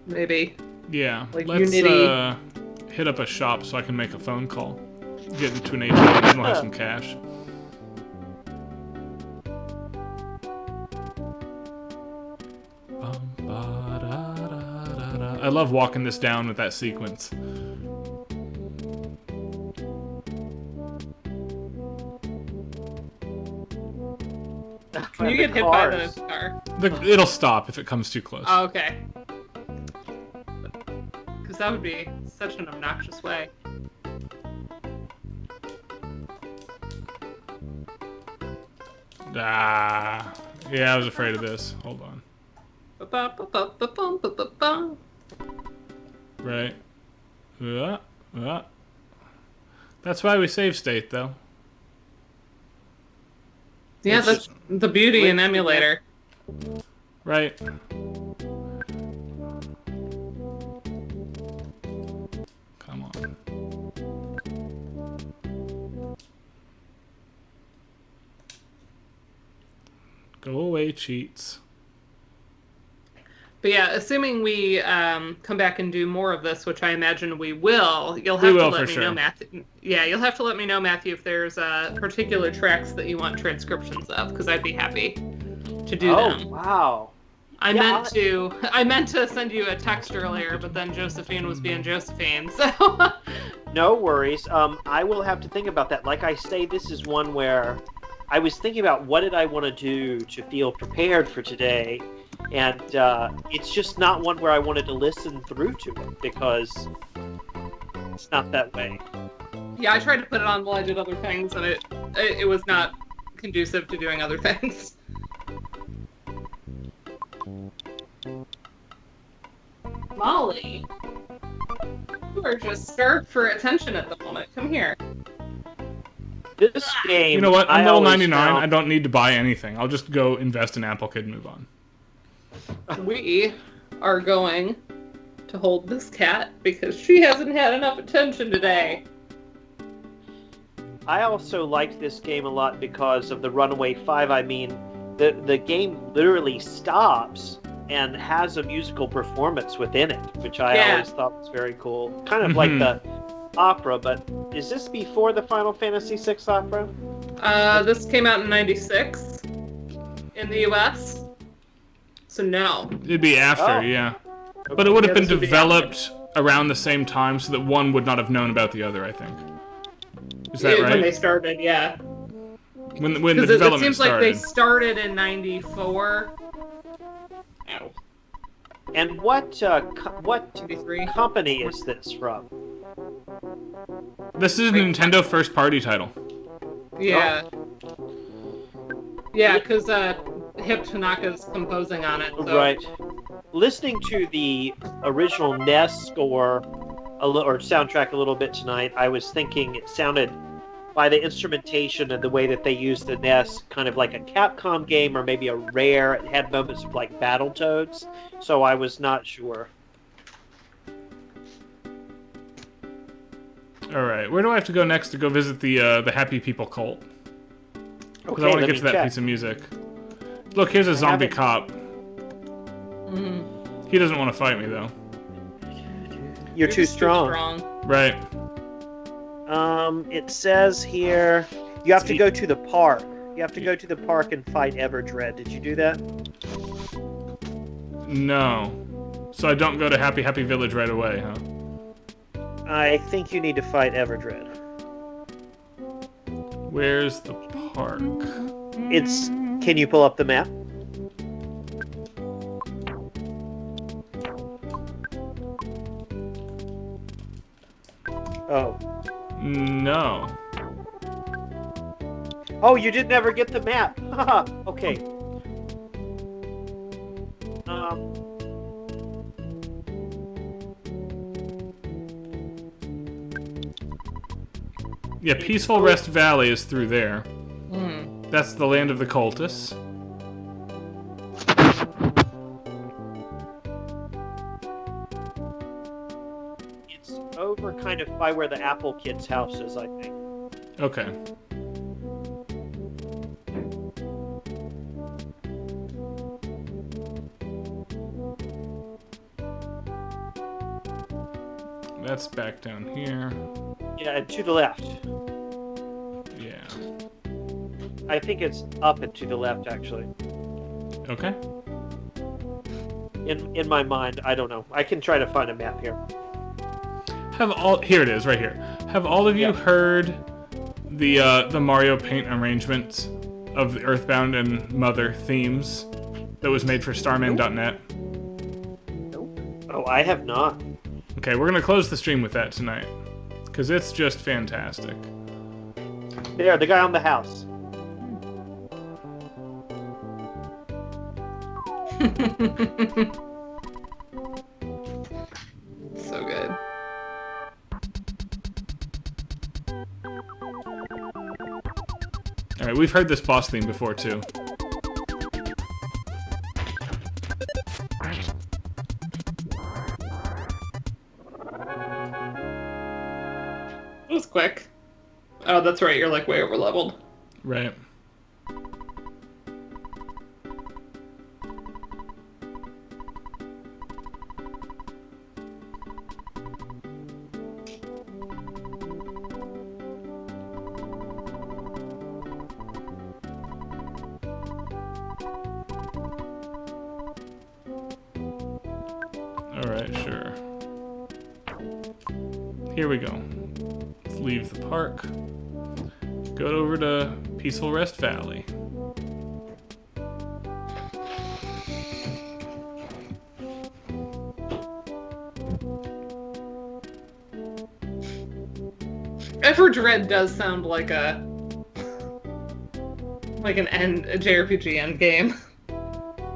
Maybe. Yeah. Like Let's Unity. hit up a shop so I can make a phone call. Get into an ATM and we'll have some cash. I love walking this down with that sequence. Can you get hit by the car? It'll stop if it comes too close. Oh, okay. Because that would be such an obnoxious way. Ah, yeah, I was afraid of this. Hold on. Right. That's why we save state, though. Yeah, that's the beauty in emulator. Right. Come on. Go away, cheats. But yeah, assuming we come back and do more of this, which I imagine we will, you'll have to let me know, Matthew. Yeah, you'll have to let me know, Matthew, if there's particular tracks that you want transcriptions of, because I'd be happy to do them. Oh, wow. I meant to send you a text earlier, but then Josephine was being Josephine, so... No worries. I will have to think about that. Like I say, this is one where I was thinking about what did I want to do to feel prepared for today, and it's just not one where I wanted to listen through to it, because it's not that way. Yeah, I tried to put it on while I did other things, and it was not conducive to doing other things. Molly, you are just starved for attention at the moment. Come here. This game, you know what? I'm level 99. found... I don't need to buy anything. I'll just go invest in Apple Kid and move on. We are going to hold this cat because she hasn't had enough attention today. I also liked this game a lot because of the Runaway 5. I mean, the game literally stops and has a musical performance within it, which I always thought was very cool. Kind of like the opera, but is this before the Final Fantasy VI opera? This came out in '96 in the US. So no. It'd be after, yeah. Okay. But it would have been developed around the same time so that one would not have known about the other, I think. Is that right? When they started, yeah. When the development started. It seems like they started in '94. Ow. And what company is this from? This is a Nintendo first-party title. Yeah. Yeah, because Hip Tanaka's composing on it. So. Right. Listening to the original NES score or soundtrack a little bit tonight, I was thinking it sounded, by the instrumentation and the way that they used the NES, kind of like a Capcom game or maybe a Rare. It had moments of like Battletoads, so I was not sure. All right, where do I have to go next to go visit the Happy People cult? Because I want to get to that piece of music. Look, here's a zombie cop. He doesn't want to fight me though. You're too strong. Right. It says here you have to go to the park. You have to go to the park and fight Everdread. Did you do that? No. So I don't go to Happy Happy Village right away, huh? I think you need to fight Everdread. Where's the park? Can you pull up the map? Oh. No. Oh, you didn't ever get the map. Haha. Okay. Yeah, Peaceful Rest Valley is through there. That's the land of the cultists. It's over kind of by where the Apple Kid's house is, I think. Okay. That's back down here. Yeah, and to the left. Yeah. I think it's up and to the left, actually. Okay. In my mind, I don't know. I can try to find a map here. Here it is, right here. Have all of you heard the Mario Paint arrangements of the Earthbound and Mother themes that was made for Starman.net? Oh, I have not. Okay, we're gonna close the stream with that tonight because it's just fantastic. There, the guy on the house. So good. All right, we've heard this boss theme before too. It was quick. Oh, that's right. You're like way over leveled. Right. Alright, sure. Here we go. Let's leave the park. Go over to Peaceful Rest Valley. Everdread does sound like a JRPG endgame.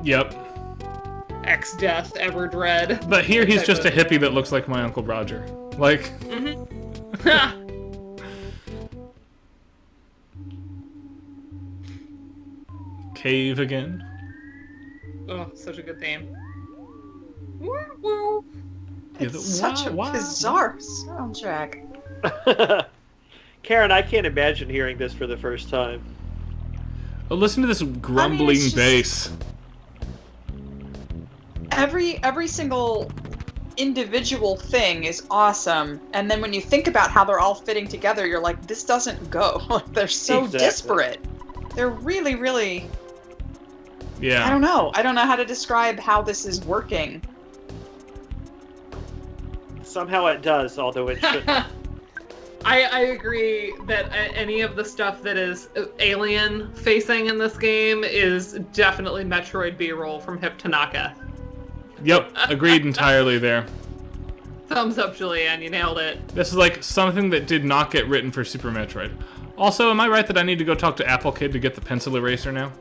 Yep. X-Death, Everdread. But here he's just a hippie that looks like my Uncle Roger. Like... Cave again. Oh, such a good theme. It's such a bizarre soundtrack. Karen, I can't imagine hearing this for the first time. Oh, listen to this grumbling it's just- bass. Every single individual thing is awesome, and then when you think about how they're all fitting together, you're like, this doesn't go. Like, they're so Exactly. disparate. They're really, really... Yeah. I don't know how to describe how this is working. Somehow it does, although it shouldn't. I agree that any of the stuff that is alien facing in this game is definitely Metroid B-roll from Hip Tanaka. Yep, agreed entirely there. Thumbs up, Julianne, you nailed it. This is like something that did not get written for Super Metroid. Also, am I right that I need to go talk to Apple Kid to get the pencil eraser now?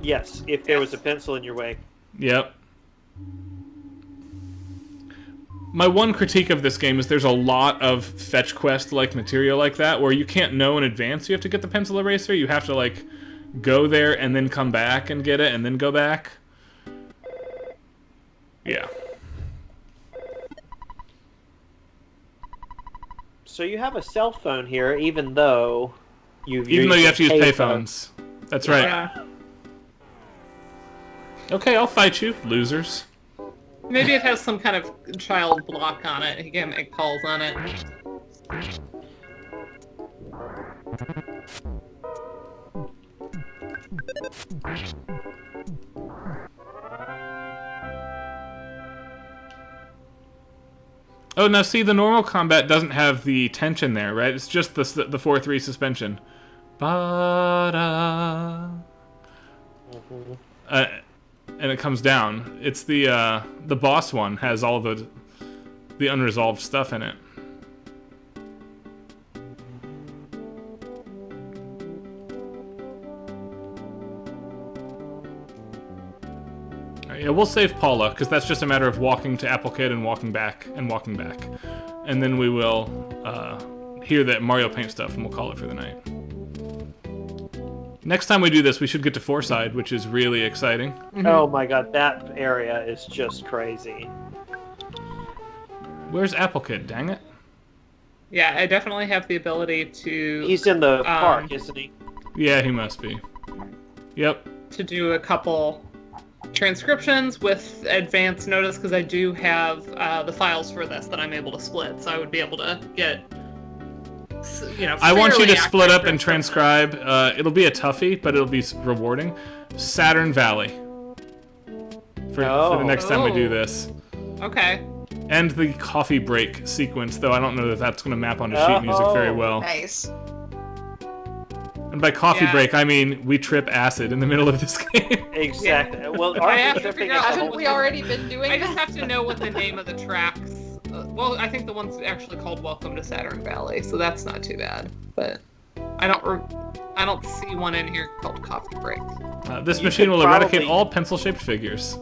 Yes, if there was a pencil in your way. Yep. My one critique of this game is there's a lot of fetch quest-like material like that where you can't know in advance you have to get the pencil eraser. You have to, like, go there and then come back and get it and then go back. Yeah. So you have a cell phone here, even though you have to use payphones. That's right. Yeah. Okay, I'll fight you, losers. Maybe it has some kind of child block on it. He can make calls on it. Oh, now see, the normal combat doesn't have the tension there, right? It's just the 4-3 suspension. Ba-da. And it comes down. It's the boss one has all the unresolved stuff in it. Yeah, we'll save Paula, because that's just a matter of walking to Apple Kid and walking back. And then we will hear that Mario Paint stuff, and we'll call it for the night. Next time we do this, we should get to Fourside, which is really exciting. Mm-hmm. Oh my god, that area is just crazy. Where's Apple Kid? Dang it. Yeah, I definitely have the ability to... He's in the park, isn't he? Yeah, he must be. Yep. to do a couple transcriptions with advance notice, because I do have the files for this that I'm able to split, so I would be able to get, I want you to fairly split up accurate and transcribe. It'll be a toughie, but it'll be rewarding. Saturn Valley. For the next time we do this. Okay. And the coffee break sequence, though I don't know that that's going to map onto sheet music very well. Nice. And by coffee Yeah. break, I mean we trip acid in the middle of this game. Exactly. Well, I have our to tripping figure is out the Haven't whole we thing. already been doing I just that? have to know what the name of the tracks. Well, I think the one's actually called "Welcome to Saturn Valley," so that's not too bad. But I don't see one in here called "Coffee Break." This You machine could will eradicate probably- all pencil-shaped figures.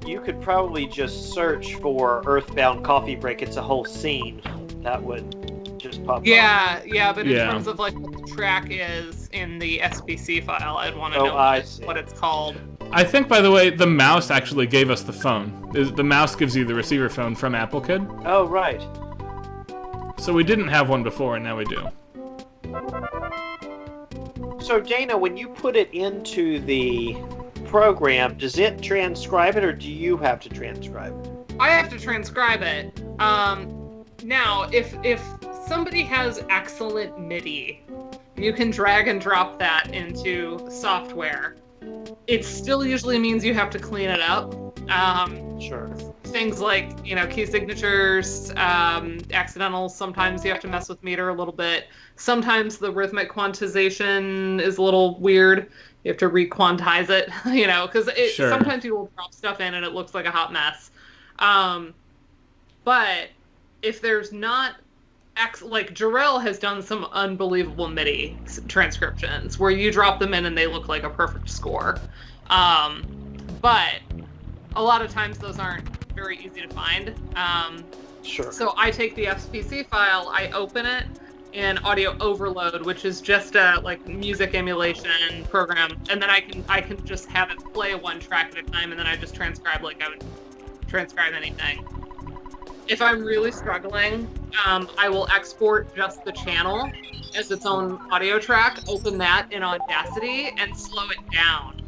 You could probably just search for Earthbound Coffee Break. It's a whole scene that would just pop up. Yeah, but in Yeah. terms of like what the track is in the SBC file, I'd want to Oh, know I see. what it's called. I think, by the way, the mouse actually gave us the phone. The mouse gives you the receiver phone from Apple Kid. Oh, right. So we didn't have one before, and now we do. So, Dana, when you put it into the program, does it transcribe it, or do you have to transcribe it? I have to transcribe it. Now, if somebody has excellent MIDI, you can drag and drop that into software. It still usually means you have to clean it up. Sure. Things like, key signatures, accidentals, sometimes you have to mess with meter a little bit. Sometimes the rhythmic quantization is a little weird. You have to re-quantize it, because Sure. sometimes you will drop stuff in and it looks like a hot mess. But if there's not, like Jarrell has done some unbelievable MIDI transcriptions where you drop them in and they look like a perfect score. But a lot of times those aren't very easy to find. Sure. So I take the FPC file, I open it in Audio Overload, which is just a music emulation program, and then I can just have it play one track at a time, and then I just transcribe like I would transcribe anything. If I'm really struggling, I will export just the channel as its own audio track, open that in Audacity, and slow it down.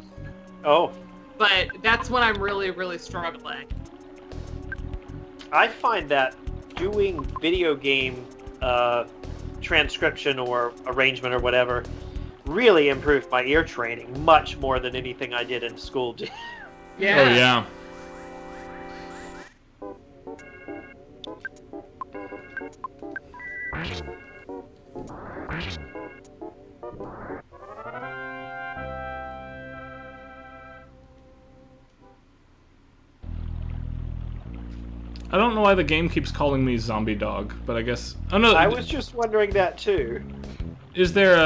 Oh, But that's when I'm really, really struggling. I find that doing video game transcription or arrangement or whatever really improved my ear training much more than anything I did in school did. Yeah. Oh, yeah. I don't know why the game keeps calling me Zombie Dog, but I guess... Oh, no. I was just wondering that too. Is there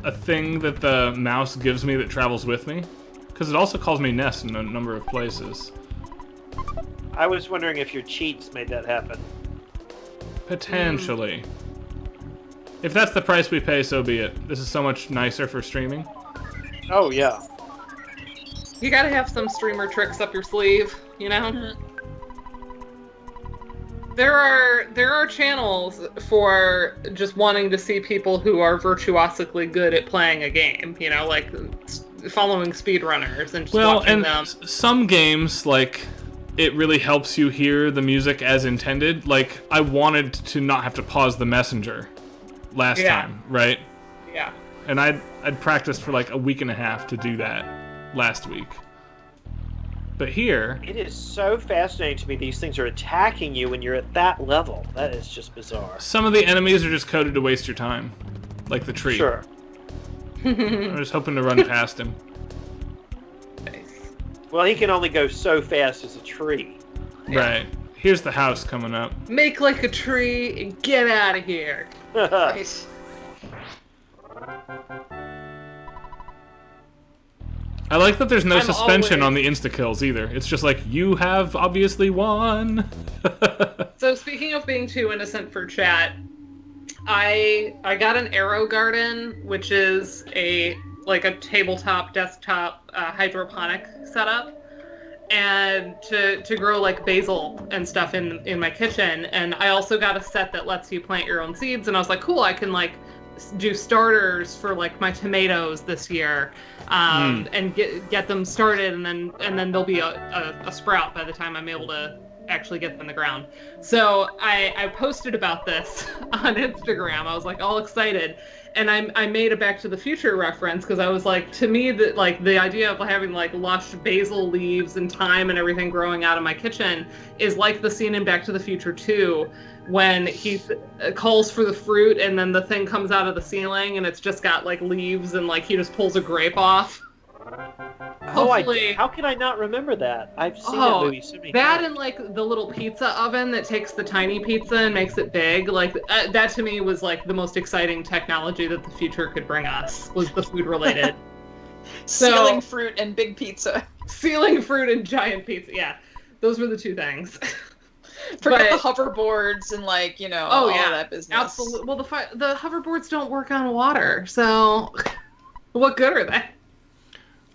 a thing that the mouse gives me that travels with me? Because it also calls me Ness in a number of places. I was wondering if your cheats made that happen. Potentially. If that's the price we pay, so be it. This is so much nicer for streaming. Oh, yeah. You gotta have some streamer tricks up your sleeve, There are channels for just wanting to see people who are virtuosically good at playing a game, like following speedrunners and just watching them. Some games, it really helps you hear the music as intended. Like, I wanted to not have to pause the messenger last time, right? Yeah. And I'd practiced for a week and a half to do that last week. But here... It is so fascinating to me these things are attacking you when you're at that level. That is just bizarre. Some of the enemies are just coded to waste your time. Like the tree. Sure. I'm just hoping to run past him. Nice. Well, he can only go so fast as a tree. Right. Here's the house coming up. Make like a tree and get out of here. Right. I like that there's no I'm suspension always- on the insta-kills either. It's just like, you have obviously won. So speaking of being too innocent for chat, I got an Arrow Garden, which is a tabletop desktop hydroponic setup, and to grow basil and stuff in my kitchen. And I also got a set that lets you plant your own seeds, and I was like, cool, I can do starters for my tomatoes this year, and get them started, and then there'll be a sprout by the time I'm able to actually get them in the ground. So I posted about this on Instagram. I was all excited, and I made a Back to the Future reference because I was to me that the idea of having lush basil leaves and thyme and everything growing out of my kitchen is like the scene in Back to the Future 2 when he calls for the fruit and then the thing comes out of the ceiling and it's just got like leaves and like he just pulls a grape off. Hopefully, how can I not remember that? I've seen that movie so many that times. and like the little pizza oven that takes the tiny pizza and makes it big. Like that to me was like the most exciting technology that the future could bring us, was the food related. Ceiling fruit and big pizza. Ceiling fruit and giant pizza. Yeah, those were the two things. Forget the hoverboards and like, you know, all that business. Absolutely. Well, the hoverboards don't work on water, so what good are they?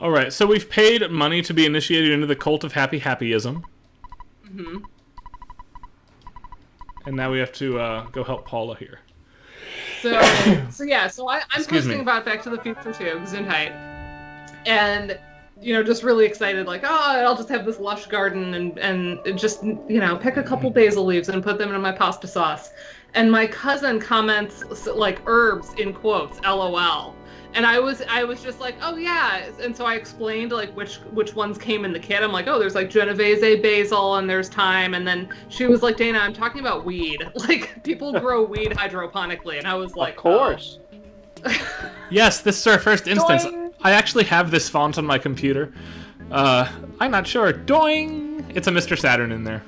All right, so we've paid money to be initiated into the cult of happyism. Mm-hmm. And now we have to go help Paula here. So I'm posting about Back to the Future 2, Gesundheit, and just really excited, like, I'll just have this lush garden and just pick a couple basil leaves and put them in my pasta sauce. And my cousin comments like herbs in quotes, LOL. And I was just like, oh yeah. And so I explained like which ones came in the kit. I'm like, oh, there's like Genovese basil and there's thyme. And then she was like, Dana, I'm talking about weed. Like people grow weed hydroponically. And I was like, of course. Oh. Yes, this is our first instance. Doing. I actually have this font on my computer. I'm not sure. Doing. It's a Mr. Saturn in there.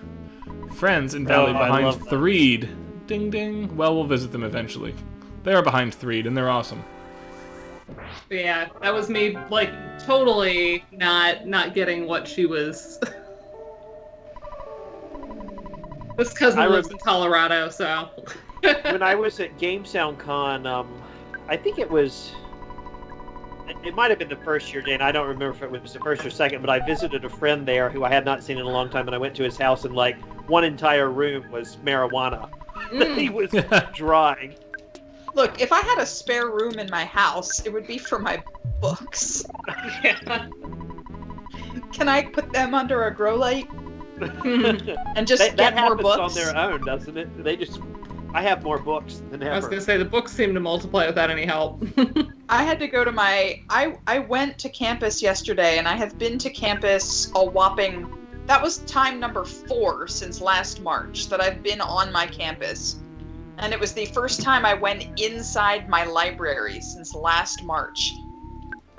Friends in Valley behind Threed. Ding ding. Well, we'll visit them eventually. They are behind Threed and they're awesome. Yeah, that was me, like, totally not getting what she was. This cousin lives in Colorado, so. When I was at Game Sound Con, I think it might have been the first year, Dana. I don't remember if it was the first or second, but I visited a friend there who I had not seen in a long time, and I went to his house, and like one entire room was marijuana that he was drawing. Look, if I had a spare room in my house, it would be for my books. Yeah. Can I put them under a grow light and just that get more happens books? on their own, doesn't it? I have more books than ever. I was gonna say the books seem to multiply without any help. I had to go to I went to campus yesterday, and I have been to campus a whopping. That was time number 4 since last March that I've been on my campus. And it was the first time I went inside my library since last March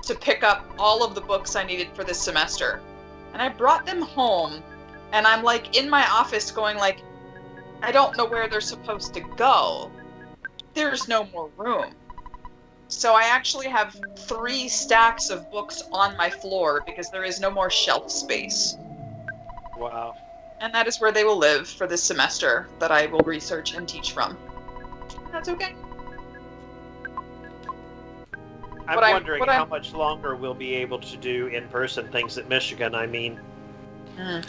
to pick up all of the books I needed for this semester. And I brought them home, and I'm like in my office going like, I don't know where they're supposed to go. There's no more room. So I actually have 3 stacks of books on my floor because there is no more shelf space. Wow. And that is where they will live for this semester that I will research and teach from. That's okay. I'm wondering how much longer we'll be able to do in-person things at Michigan. I mean...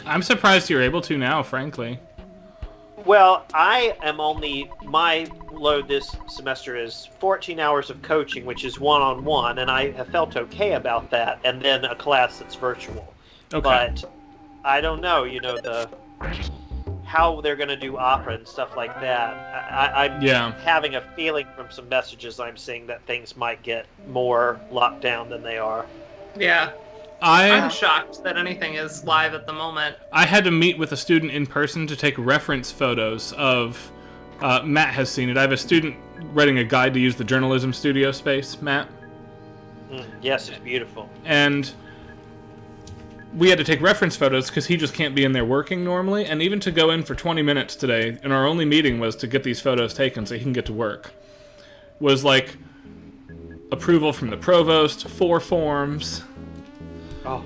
I'm surprised you're able to now, frankly. Well, my load this semester is 14 hours of coaching, which is one-on-one, and I have felt okay about that, and then a class that's virtual. Okay. But I don't know, how they're going to do opera and stuff like that. I'm having a feeling from some messages I'm seeing that things might get more locked down than they are. Yeah. I'm shocked that anything is live at the moment. I had to meet with a student in person to take reference photos of... Matt has seen it. I have a student writing a guide to use the journalism studio space, Matt. Yes, it's beautiful. And we had to take reference photos because he just can't be in there working normally. And even to go in for 20 minutes today, and our only meeting was to get these photos taken so he can get to work, was like approval from the provost, 4 forms... Oh.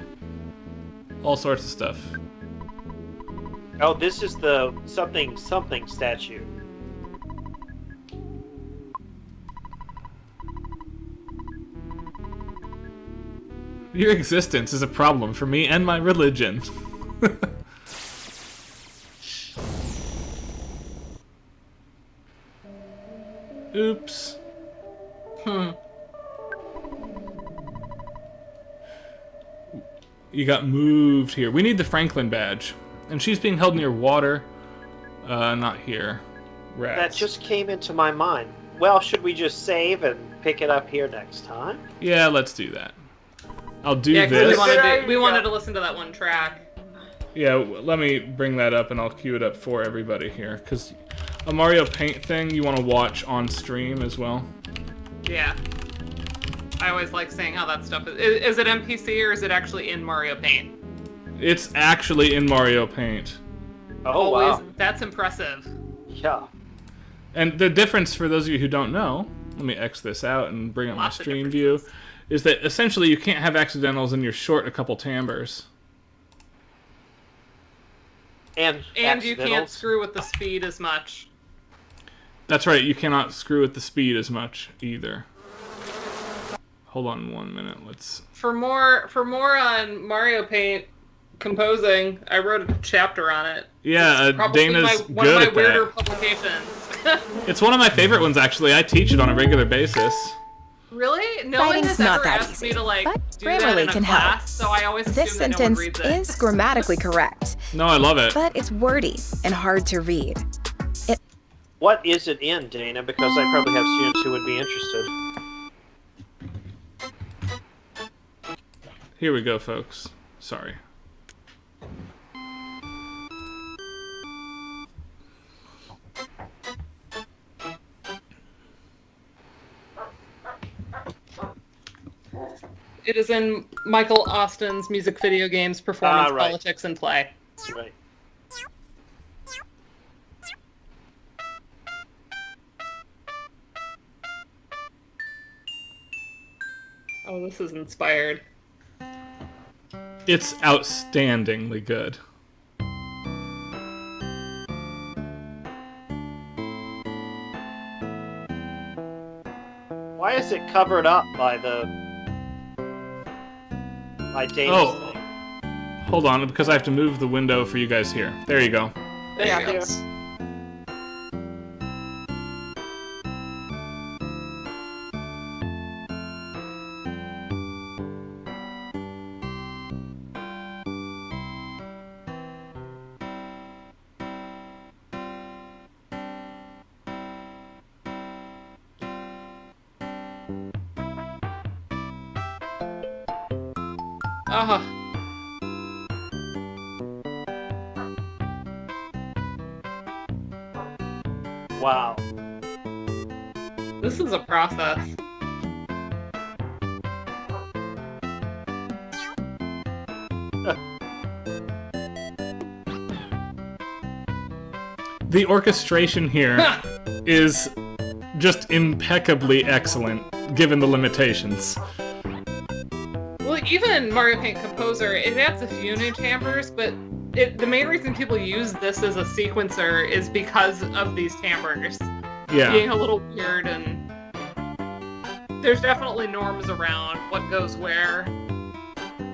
All sorts of stuff. Oh, this is the something statue. Your existence is a problem for me and my religion. Oops. You got moved here. We need the Franklin badge. And she's being held near water. Not here. Rats. That just came into my mind. Well, should we just save and pick it up here next time? Yeah, let's do that. I'll do this. We Yeah, wanted to listen to that one track. Yeah, let me bring that up and I'll cue it up for everybody here. Because a Mario Paint thing you want to watch on stream as well. Yeah. I always like seeing how that stuff is. Is it NPC or is it actually in Mario Paint? It's actually in Mario Paint. Oh, wow. That's impressive. Yeah. And the difference, for those of you who don't know, let me X this out and bring up my Lots of stream view, is that essentially you can't have accidentals and you're short a couple timbres. And you can't screw with the speed as much. That's right, you cannot screw with the speed as much either. Hold on 1 minute, let's... For more on Mario Paint composing, I wrote a chapter on it. Yeah, Dana's one good of my at weirder that. publications. It's one of my favorite ones, actually. I teach it on a regular basis. Really? No one has ever asked me to do that in a class, so I always This assume that no one sentence reads it. is grammatically correct, No, I love it. but it's wordy and hard to read. What is it in, Dana? Because I probably have students who would be interested. Here we go, folks. Sorry. It is in Michael Austin's Music, Video Games, Performance, right. Politics, and Play. Right. Oh, this is inspired. It's outstandingly good. Why is it covered up by Dana's Oh. thing? Hold on, because I have to move the window for you guys here. There you go. There Yeah, you go. it's- Oh, Wow. this is a process. The orchestration here is just impeccably excellent, given the limitations. Well, even Mario Paint Composer, it adds a few new timbres, but the main reason people use this as a sequencer is because of these timbres Yeah. being a little weird, and there's definitely norms around what goes where.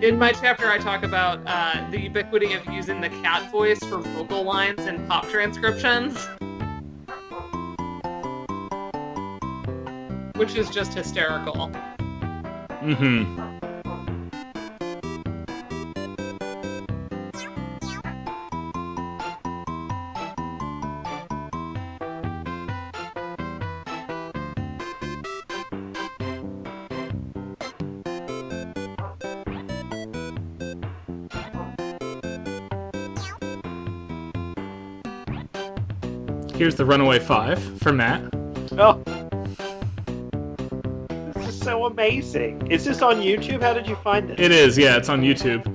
In my chapter, I talk about the ubiquity of using the cat voice for vocal lines in pop transcriptions, which is just hysterical. Mm-hmm. Here's the Runaway 5 for Matt. Oh. This is so amazing. Is this on YouTube? How did you find it? It is, yeah, it's on YouTube.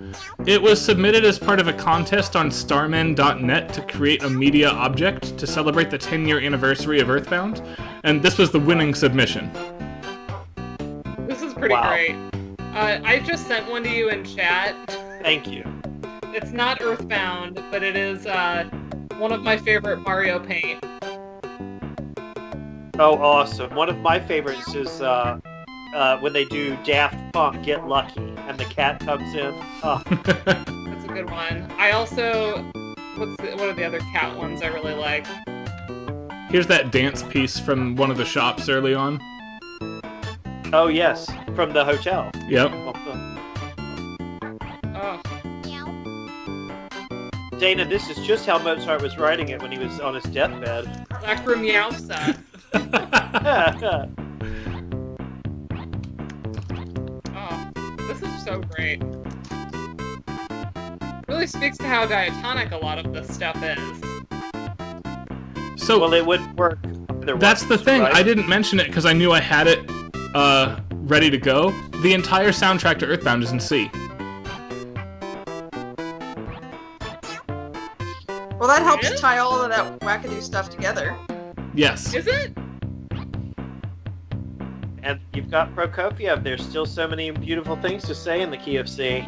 It was submitted as part of a contest on starmen.net to create a media object to celebrate the 10-year anniversary of Earthbound, and this was the winning submission. This is pretty Wow. great. I just sent one to you in chat. Thank you. It's not Earthbound, but it is one of my favorite Mario Paint. Oh, awesome. One of my favorites is when they do Daft Punk Get Lucky and the cat comes in. Oh, That's a good one. I also... what are the other cat ones I really like? Here's that dance piece from one of the shops early on. oh yes, from the hotel. Yep. Oh, Dana, this is just how Mozart was writing it when he was on his deathbed. Lacrimiausa. Oh, this is so great. Really speaks to how diatonic a lot of this stuff is. So Well, it would work. that's the thing. Right? I didn't mention it because I knew I had it ready to go. The entire soundtrack to Earthbound is in C. Well, that helps tie all of that wackadoo stuff together. Yes. Is it? And you've got Prokofiev. There's still so many beautiful things to say in the key of C.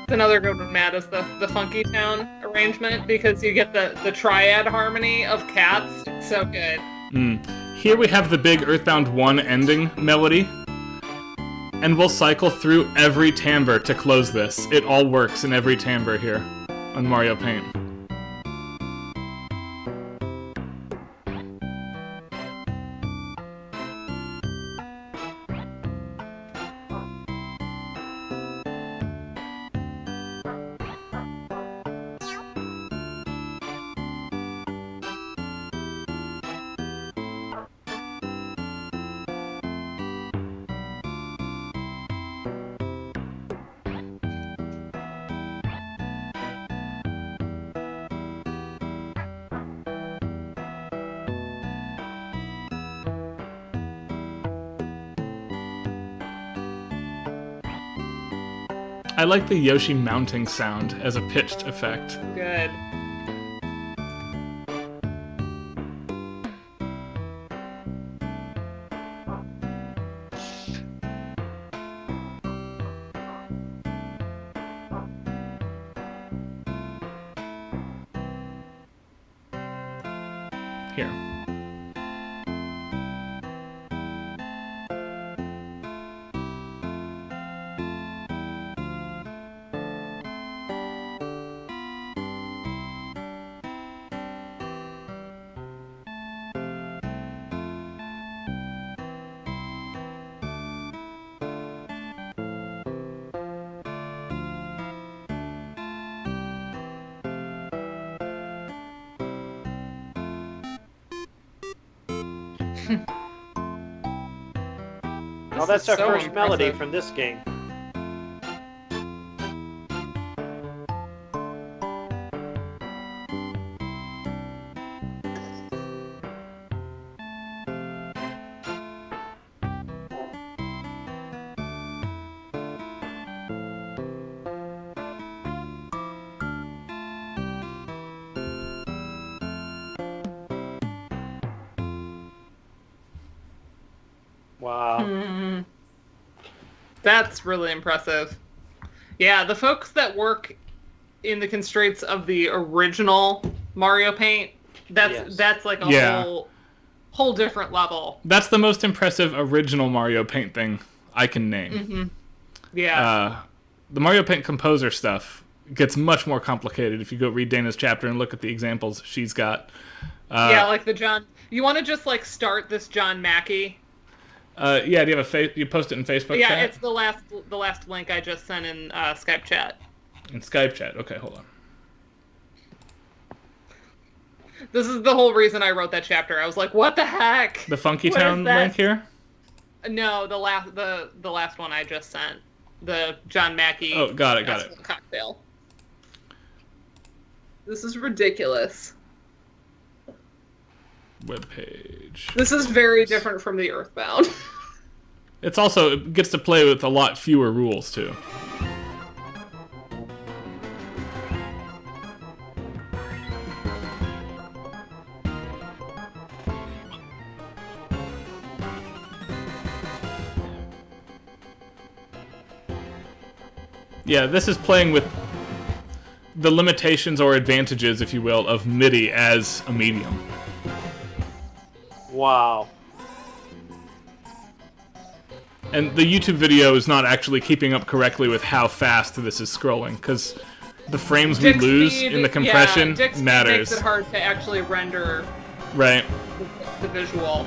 Another good one, Matt, is the Funky Town arrangement, because you get the triad harmony of cats. It's so good. Here we have the big Earthbound 1 ending melody. And we'll cycle through every timbre to close this. It all works in every timbre here on Mario Paint. I like the Yoshi mounting sound as a pitched effect. Good. Here. Oh, that's our so first melody impressive. from this game. Wow. That's really impressive. Yeah, the folks that work in the constraints of the original Mario Paint, that's like a whole different level. That's the most impressive original Mario Paint thing I can name. Yeah. The Mario Paint composer stuff gets much more complicated if you go read Dana's chapter and look at the examples she's got. Yeah, like the John... You want to just, like, start this John Mackey? Yeah, do you have you post it in Facebook Yeah, chat? it's the last link I just sent in Skype chat. In Skype chat. Okay, hold on. This is the whole reason I wrote that chapter. I was like, what the heck? The Funky What is Town that? link here? No, the last one I just sent. The John Mackey. Oh, got it. Cocktail. This is ridiculous. Webpage. This is very different from the Earthbound. It's also, it gets to play with a lot fewer rules, too. Yeah, this is playing with the limitations or advantages, if you will, of MIDI as a medium. Wow. And the YouTube video is not actually keeping up correctly with how fast this is scrolling, because the frames we Dick lose speed, in the compression yeah, Dick speed matters. makes it hard to actually render Right. the visual.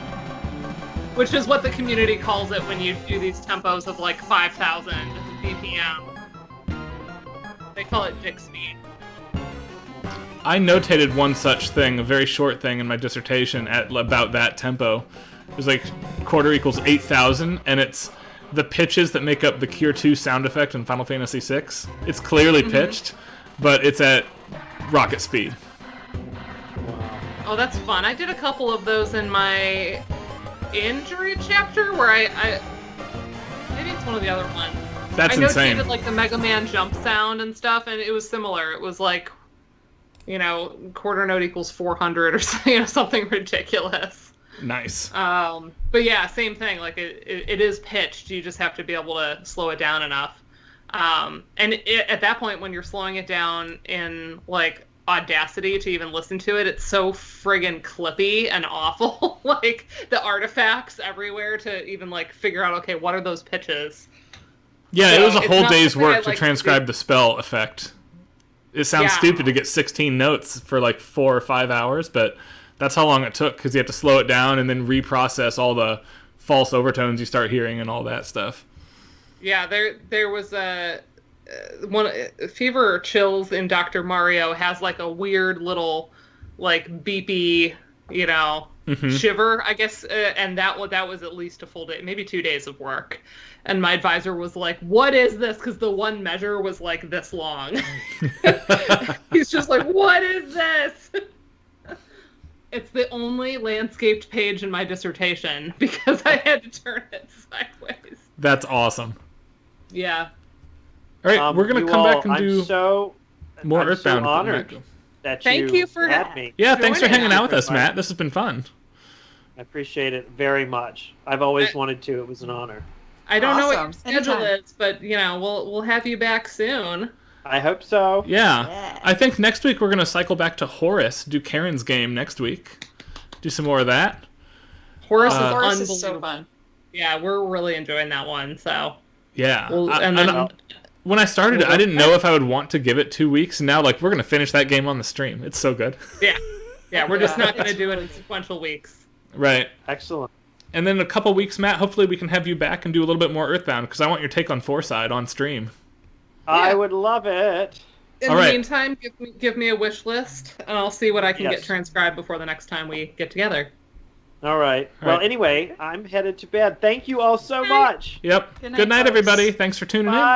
Which is what the community calls it when you do these tempos of like 5,000 BPM. They call it dick speed. I notated one such thing, a very short thing in my dissertation at about that tempo. It was like quarter equals 8,000, and it's the pitches that make up the Cure 2 sound effect in Final Fantasy VI. It's clearly pitched, but it's at rocket speed. Oh, that's fun. I did a couple of those in my injury chapter where I maybe it's one of the other ones. That's I insane. notated like the Mega Man jump sound and stuff, and it was similar. It was like, quarter note equals 400 or something, something ridiculous. Nice. But yeah, same thing. Like it is pitched. You just have to be able to slow it down enough. At that point, when you're slowing it down in like Audacity to even listen to it, it's so friggin' clippy and awful. Like the artifacts everywhere to even like figure out, okay, what are those pitches? Yeah, So it was a it's whole not day's something work I to like to transcribe do. the spell effect. It sounds Yeah. stupid to get 16 notes for like 4 or 5 hours, but that's how long it took because you have to slow it down and then reprocess all the false overtones you start hearing and all that stuff. Yeah, there was one Fever or Chills in Dr. Mario has like a weird little like beepy, shiver, I guess, and that was at least a full day, maybe 2 days of work. And my advisor was like, "What is this?" Because the one measure was like this long. He's just like, "What is this?" It's the only landscaped page in my dissertation because I had to turn it sideways. That's awesome. Yeah. All right, we're going to come back and do more I'm Earthbound. So honored that Thank you for had me. Yeah, thanks for joining hanging us. out with us, Matt. This has been fun. I appreciate it very much. I've always wanted to. It was an honor. I don't know what your Awesome. schedule Anytime. is, but we'll have you back soon. I hope so. Yeah. I think next week we're going to cycle back to Horace, do Karen's game next week. Do some more of that. Horace is Horace unbelievable. is so fun. Yeah, we're really enjoying that one. So, Yeah. and then When I started it, I didn't know if I would want to give it 2 weeks. And now, we're going to finish that game on the stream. It's so good. yeah, we're just Yeah, not going to it's do it really in sequential weeks. Right. Excellent. And then in a couple weeks, Matt, hopefully we can have you back and do a little bit more Earthbound, because I want your take on Foreside on stream. I would love it. In All the right. meantime, give me a wish list, and I'll see what I can get Yes. transcribed before the next time we get together. All right. All Well, right. anyway, I'm headed to bed. Thank you all so much. Yep. Good Good night, night, folks. everybody. Thanks for tuning in. Bye.